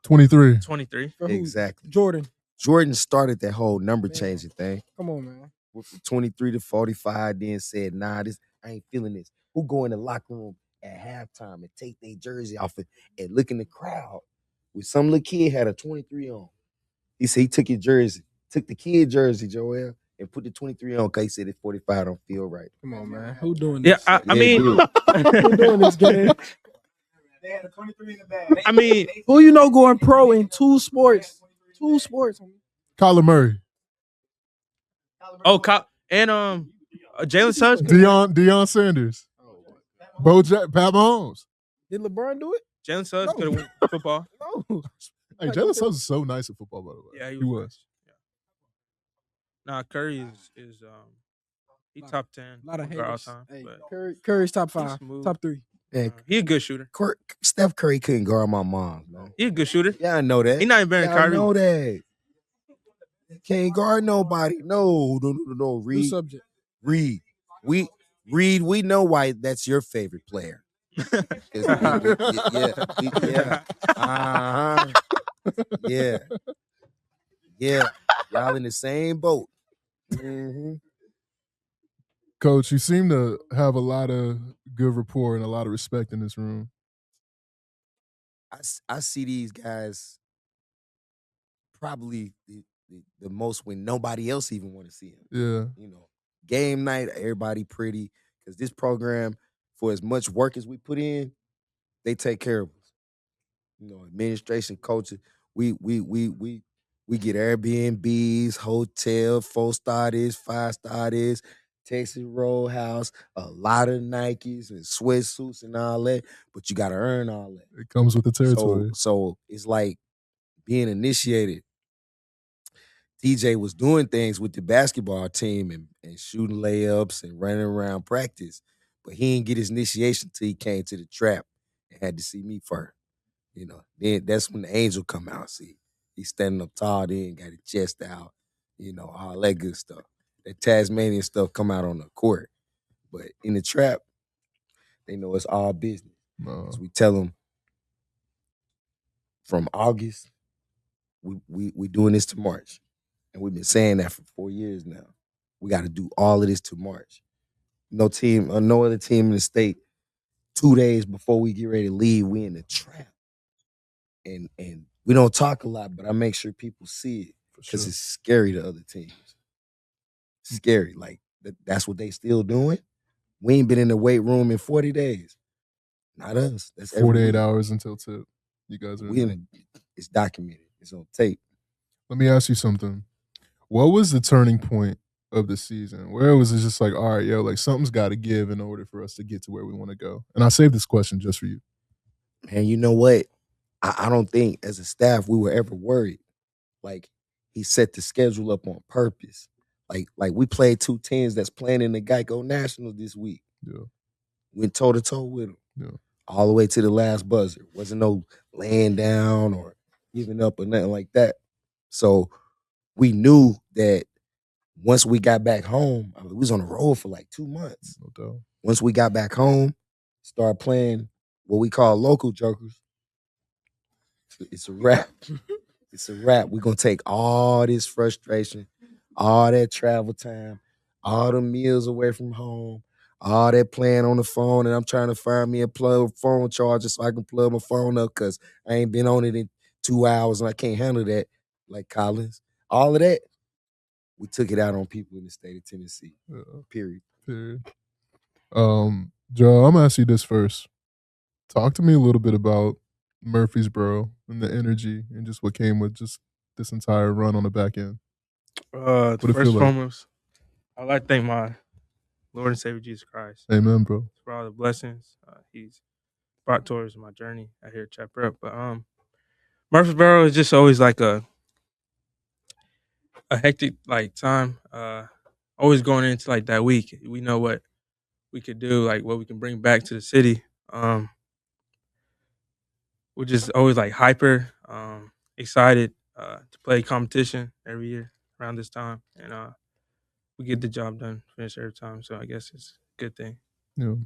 23. 23. Exactly. Jordan. Jordan started that whole number changing thing. Come on, man. Went from 23 to 45, then said, nah, I ain't feeling this. Who go in the locker room at halftime and take their jersey off and look in the crowd with some little kid had a 23 on. He said he took your jersey, took the kid jersey, Joel, and put the 23 on because he said it's 45 don't feel right. Come on, man. Who doing this? Yeah, I mean, who doing this game? They had a 23 in the bag. I mean, who you know going pro in two sports? Kyler Murray. Oh, and Jalen Suggs. Deion Sanders, Pat Mahomes. Did LeBron do it? Jalen Suggs could have won football. No. Hey, Jalen Suggs is so nice at football, by the way. Yeah, he He was. was. Yeah. Nah, Curry is he top 10 A lot of all haters. time. Hey, But Curry's top he's 5, smooth. top 3. Yeah, he a good shooter. Steph Curry couldn't guard my mom, man. He a good shooter. Yeah, I know that. He not even better than Kyrie. I know that. He can't guard nobody. No. New Reed. subject. Reed. We know why that's your favorite player. Yeah. Uh-huh. Yeah. Yeah. Y'all in the same boat. Mm-hmm. Coach, you seem to have a lot of good rapport and a lot of respect in this room. I see these guys probably the most when nobody else even want to see them. Yeah. You know, game night, everybody pretty. Because this program, for as much work as we put in, they take care of us. You know, administration, coaches, we get Airbnbs, hotel, 4-star this, 5-star this, Texas Roadhouse, a lot of Nikes and sweatsuits and all that. But you got to earn all that. It comes with the territory. So it's like being initiated. DJ was doing things with the basketball team and shooting layups and running around practice, but he didn't get his initiation till he came to the trap and had to see me first. You know, then that's when the angel come out. See, he's standing up tall, then got his chest out, you know, all that good stuff. That Tasmanian stuff come out on the court. But in the trap, they know it's all business. So we tell them from August, we doing this to March. And we've been saying that for 4 years now. We got to do all of this to March. No other team in the state, 2 days before we get ready to leave, we in the trap. And we don't talk a lot, but I make sure people see it because it's scary to other teams. Scary. Like, that's what they still doing. We ain't been in the weight room in 40 days. Not us. That's 48 hours until tip. You guys are it's documented. It's on tape. Let me ask you something. What was the turning point of the season? Where it was just like, all right, yo, like something's got to give in order for us to get to where we want to go. And I saved this question just for you. Man, you know what? I don't think as a staff we were ever worried. Like, he set the schedule up on purpose. Like we played 2 teams that's playing in the Geico Nationals this week. Yeah. Went toe-to-toe with them. Yeah. All the way to the last buzzer. Wasn't no laying down or giving up or nothing like that. So we knew that once we got back home, we was on the road for like 2 months. No doubt. Once we got back home, started playing what we call local jokers. It's a wrap. It's a wrap. We're going to take all this frustration, all that travel time, all the meals away from home, all that playing on the phone, and I'm trying to find me a phone charger so I can plug my phone up because I ain't been on it in 2 hours and I can't handle that like Collins. All of that, we took it out on people in the state of Tennessee. Period. Joe, I'm going to ask you this first. Talk to me a little bit about Murfreesboro and the energy and just what came with just this entire run on the back end. First and foremost, I'd like to thank my Lord and Savior Jesus Christ. Amen, bro. For all the blessings he's brought towards my journey out here at Chatt Prep. But Murfreesboro is just always like a hectic like time. Always going into like that week, we know what we could do, like what we can bring back to the city. We're just always like hyper, excited to play competition every year around this time, and we get the job done, finish every time. So I guess it's a good thing. Yeah.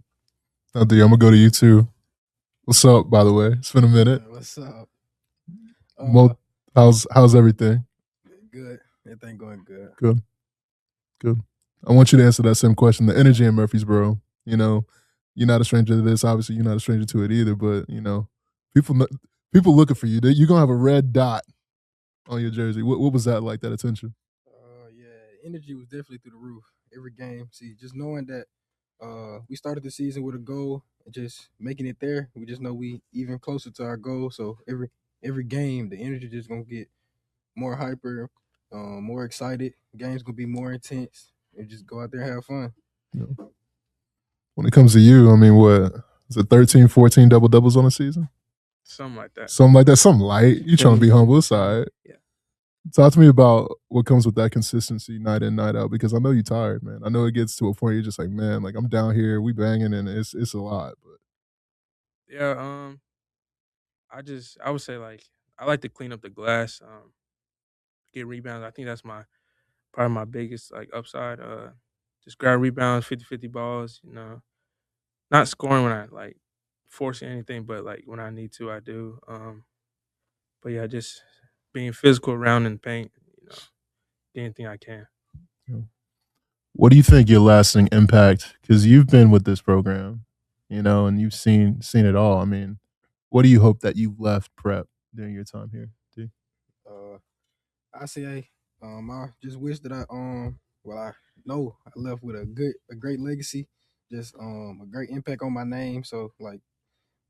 Now, D, I'm gonna go to you too. What's up, by the way? It's been a minute. What's up? How's everything? Good. Everything going good. Good. I want you to answer that same question. The energy in Murfreesboro. You know, you're not a stranger to this. Obviously, you're not a stranger to it either. But you know, people looking for you. You're gonna have a red dot on your jersey. What was that like? That attention? Yeah, energy was definitely through the roof. Every game. See, just knowing that we started the season with a goal and just making it there. We just know we even closer to our goal. So every game, the energy just gonna get more hyper, more excited. Game's gonna be more intense. And just go out there and have fun. When it comes to you, I mean, what is it, 13, 14 double-doubles on a season? Something like that. Something like that, something light. You trying to be humble, it's all right. Yeah. Talk to me about what comes with that consistency night in, night out, because I know you're tired, man. I know it gets to a point you're just like, man, like I'm down here, we banging, and it's a lot. But Yeah, I would say like I like to clean up the glass, get rebounds. I think that's probably my biggest like upside. Just grab rebounds, 50-50 balls, not scoring when I like forcing anything, but like when I need to, I do. But yeah, just being physical around in the paint, anything I can. what do you think your lasting impact? Because you've been with this program, and you've seen it all. I mean, what do you hope that you left prep during your time here? D? I say, I just wish that I know I left with a great legacy, just a great impact on my name. So like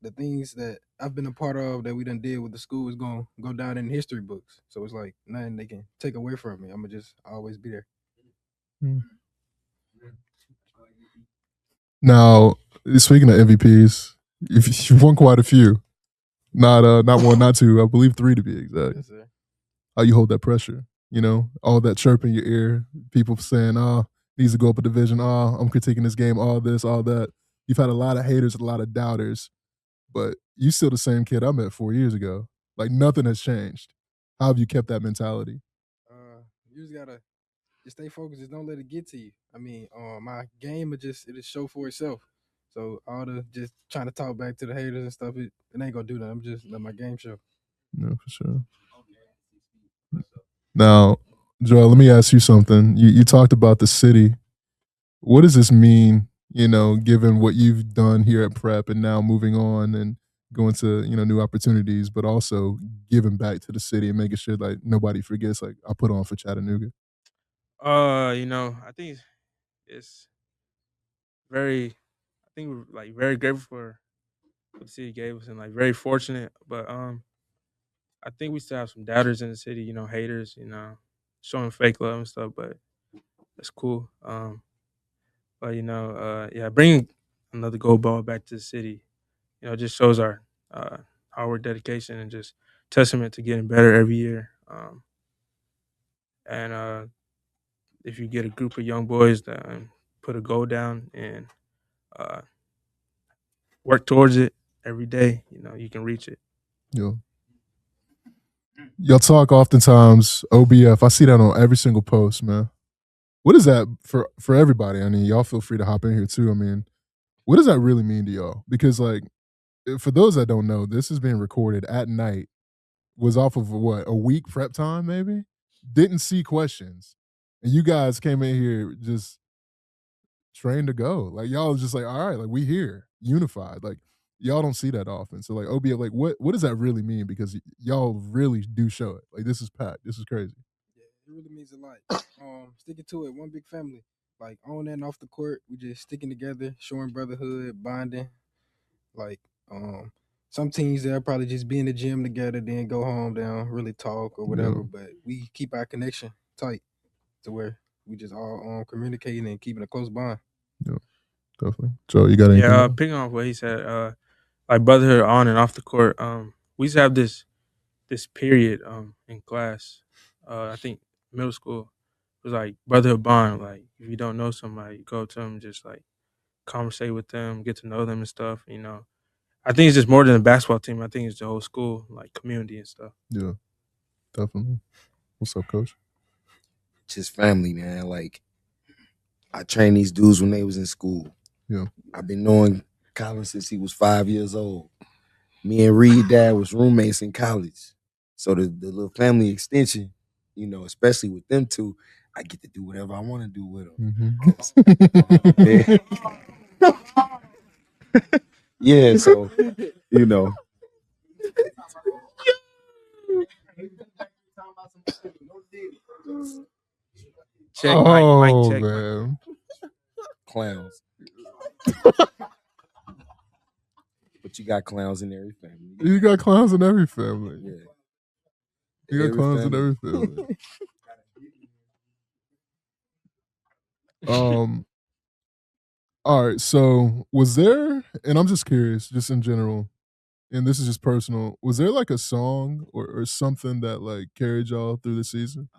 the things that I've been a part of that we done did with the school is gonna go down in history books. So it's like nothing they can take away from me. I'm gonna just always be there. Now, speaking of MVPs, you've won quite a few. Not one, not two. I believe 3 to be exact. Yes, sir. How you hold that pressure? All that chirp in your ear, people saying, "Oh, needs to go up a division. Oh, I'm critiquing this game. All this, all that." You've had a lot of haters, a lot of doubters, but you still the same kid I met 4 years ago. Like nothing has changed. How have you kept that mentality? You just gotta just stay focused. Just don't let it get to you. I mean, my game it'll show for itself. So all the just trying to talk back to the haters and stuff, it ain't gonna do that. I'm just let my game show. No, for sure. Now, Joel, let me ask you something. You talked about the city. What does this mean, given what you've done here at Prep and now moving on and going to, new opportunities, but also giving back to the city and making sure like nobody forgets, like I put on for Chattanooga? I think it's very I think we're like very grateful for what the city gave us and like very fortunate. But I think we still have some doubters in the city, haters, showing fake love and stuff, but that's cool. But yeah, bringing another gold ball back to the city, just shows our hard work, dedication, and just testament to getting better every year. And if you get a group of young boys that put a goal down and uh, work towards it every day, you can reach it. Yeah. Y'all talk oftentimes OBF. I see that on every single post, man. What is that for everybody? I mean, y'all feel free to hop in here too. I mean, what does that really mean to y'all? Because like, for those that don't know, this is being recorded at night. Was off of a week prep time, maybe? Didn't see questions. And you guys came in here just trained to go. Like y'all was just like, all right, like we here, unified. Like y'all don't see that often. So like OBF, like what does that really mean? Because y'all really do show it. Like this is packed. This is crazy. Yeah, it really means a lot. Sticking to it, one big family. Like on and off the court, we just sticking together, showing brotherhood, bonding. Like some teams they'll probably just be in the gym together, then go home, they don't really talk or whatever. Yeah. But we keep our connection tight to where we just all communicating and keeping a close bond. Yeah, definitely. Joe, you got anything? Yeah, picking off what he said, like brotherhood on and off the court. We used to have this period in class. I think middle school was like brotherhood bond. Like if you don't know somebody, you go up to them, just like conversate with them, get to know them and stuff. I think it's just more than a basketball team. I think it's the whole school, like community and stuff. Yeah, definitely. What's up, coach? Just family, man. Like I trained these dudes when they was in school. Yeah. I've been knowing Colin since he was 5 years old. Me and Reed dad was roommates in college. So the little family extension, especially with them two, I get to do whatever I want to do with them. Yeah, so Check, Mike, check. Man. Clowns. But you got clowns in every family. You got clowns in every family. Yeah. You got clowns in every family. All right. So was there, and I'm just curious, just in general, and this is just personal, was there like a song or something that like carried y'all through the season?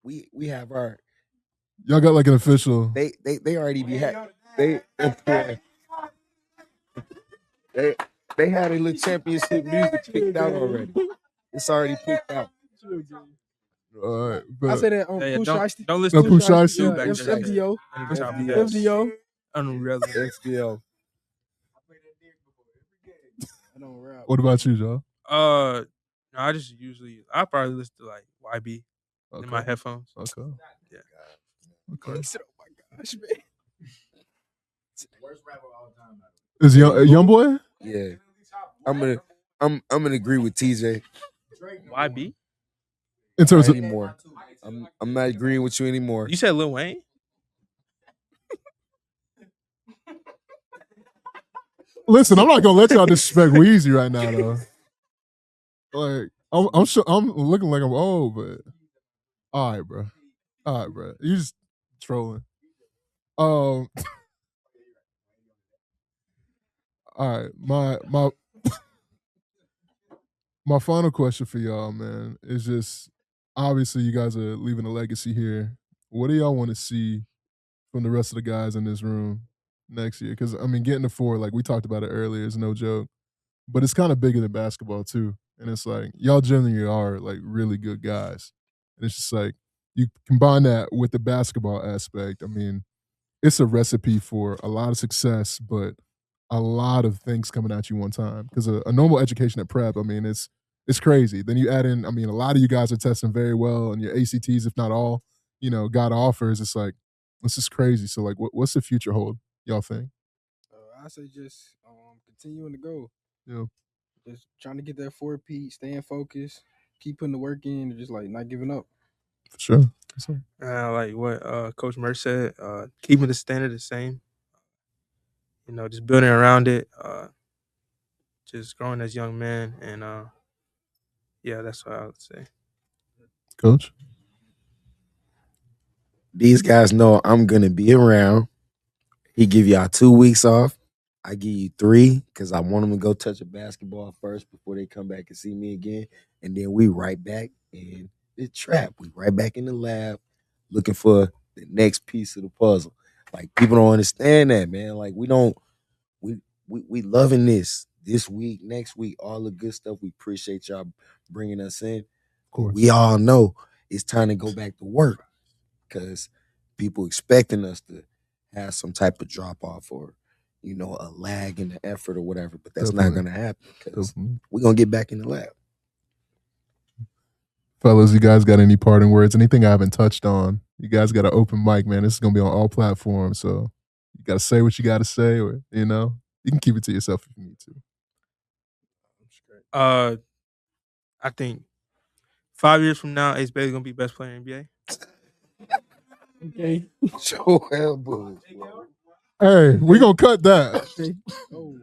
We have our Y'all got like an official. they already be they had a little championship music picked out already. It's already picked out. All right, I say that Yeah, Pooh Shiesty. don't listen No, to Pooh Shiesty Shiesty? Yeah, back there. FDO. FDO. Unrelevant. FDO. I don't rap. What about you, Joe? No, I probably listen to like YB Okay. in my headphones. Okay. Yeah. Okay. He said, "Oh my gosh, man." Worst rapper of all time. Is young boy? Yeah. I'm gonna agree with TJ. YB? In terms Not of anymore. I'm not agreeing with you anymore. You said Lil Wayne? listen, I'm not gonna let y'all disrespect Weezy right now, though. Like, I'm sure I'm looking like I'm old, but all right, bro. You just trolling. All right, my final question for y'all, man, is just obviously you guys are leaving a legacy here. What do y'all want to see from the rest of the guys in this room next year? Because I mean, getting to 4, like we talked about it earlier, is no joke. But it's kind of bigger than basketball too. And it's like y'all generally are like really good guys. And it's just like you combine that with the basketball aspect. I mean, it's a recipe for a lot of success, but a lot of things coming at you one time. Because a normal education at prep, I mean, it's crazy. Then you add in, I mean, a lot of you guys are testing very well, and your ACTs, if not all, got offers. It's like it's just crazy. So like, what's the future hold? Y'all think? I say just continuing to go. Yeah. Just trying to get that 4 Peat, staying focused, keep putting the work in, and just like not giving up. For sure. Like what Coach Murph said, keeping the standard the same. Just building around it, just growing as young men, and yeah, that's what I would say. Coach? These guys know I'm gonna be around. He give y'all 2 weeks off. I give you 3 because I want them to go touch a basketball first before they come back and see me again. And then we right back in the trap. We right back in the lab looking for the next piece of the puzzle. Like people don't understand that, man. Like we loving this week, next week, all the good stuff. We appreciate y'all bringing us in. Of course. We all know it's time to go back to work because people expecting us to have some type of drop off or a lag in the effort or whatever, but that's not going to happen because we're going to get back in the lab. Fellas, you guys got any parting words? Anything I haven't touched on? You guys got an open mic, man. This is going to be on all platforms, so you got to say what you got to say, or you can keep it to yourself if you need to. I think 5 years from now, Ace Bailey's gonna be best player in the NBA. Okay. Joel Bush. Hey, we gonna cut that. Oh.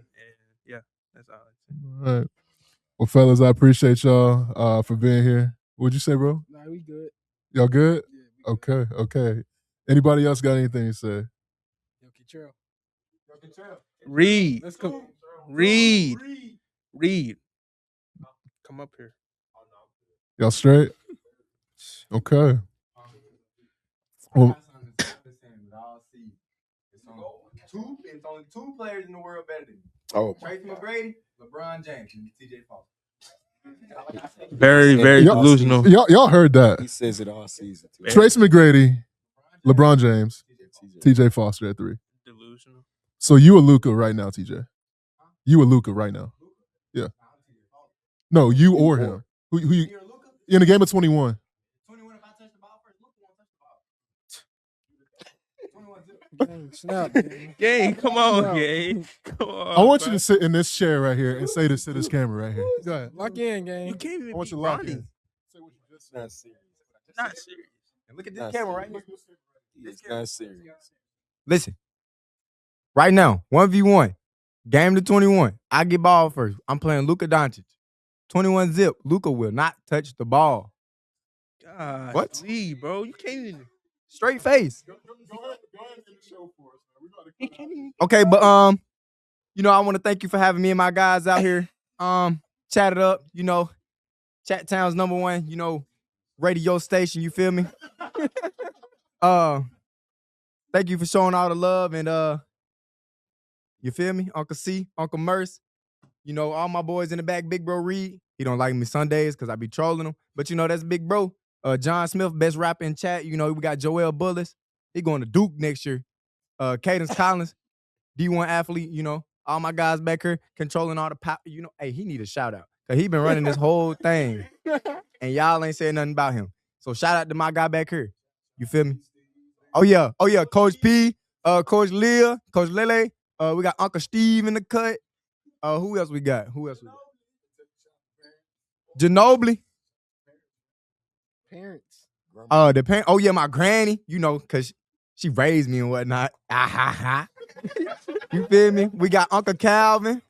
Yeah, that's all. All right. Well, fellas, I appreciate y'all for being here. What'd you say, bro? Nah, we good. Y'all good? Yeah, Okay. Anybody else got anything to say? Yo, Ketrell. Reed. Let's go. Reed. Come up here. Y'all straight? Okay. Well, It's only 2 players in the world better than me. Oh, Tracy McGrady, LeBron James, and TJ Foster. Very, very delusional. Y'all heard that. He says it all season. Too. Tracy McGrady, LeBron James, TJ Foster at 3. Delusional. So you a Luka right now, TJ? You a Luka right now? Yeah. No, you or him. Who you in the game of 21? 21 if I touch the ball first, Luka won't touch the ball. 21 zip. Snap. Gang, come on, gang. Come on. I want you to sit in this chair right here and say this to this camera right here. Go ahead. Lock in, gang. You can't even I want beat you to lock Ronnie. in. Say what you just said. Not serious. Not serious. And look at this camera right here. It's not serious. Listen, right now, 1v1, game to 21. I get ball first. I'm playing Luka Doncic. 21 zip. Luka will not touch the ball. God, What? Lee, bro, you can't even. Straight face. Go ahead and end the show for us, man. We about to cut out. Okay, but I want to thank you for having me and my guys out here. Chat It Up, Chat Town's #1, radio station, you feel me? Thank you for showing all the love and you feel me? Uncle C, Uncle Merce, all my boys in the back, Big Bro Reed. He don't like me Sundays because I be trolling him. But that's Big Bro. John Smith, best rapper in chat. We got Joel Bullis. He going to Duke next year. Cadence Collins, D1 athlete, all my guys back here controlling all the power. Hey, he need a shout out. Cause he been running this whole thing. And y'all ain't saying nothing about him. So shout out to my guy back here. You feel me? Oh yeah, Coach P, Coach Leah, Coach Lele. We got Uncle Steve in the cut. Who else we got? Ginobili. Parents. The parent. Oh yeah, my granny. Cause she raised me and whatnot. You feel me? We got Uncle Calvin.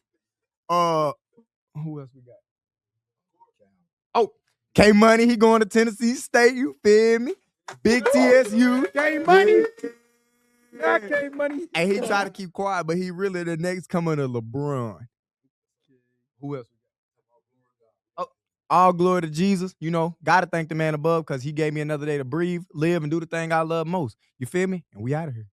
Who else we got? Oh, K Money. He going to Tennessee State. You feel me? Big TSU. K Money. Yeah, K Money. And he tried to keep quiet, but he really the next coming of LeBron. Who else? Oh, all glory to Jesus. Gotta thank the man above because he gave me another day to breathe, live, and do the thing I love most. You feel me? And we out of here.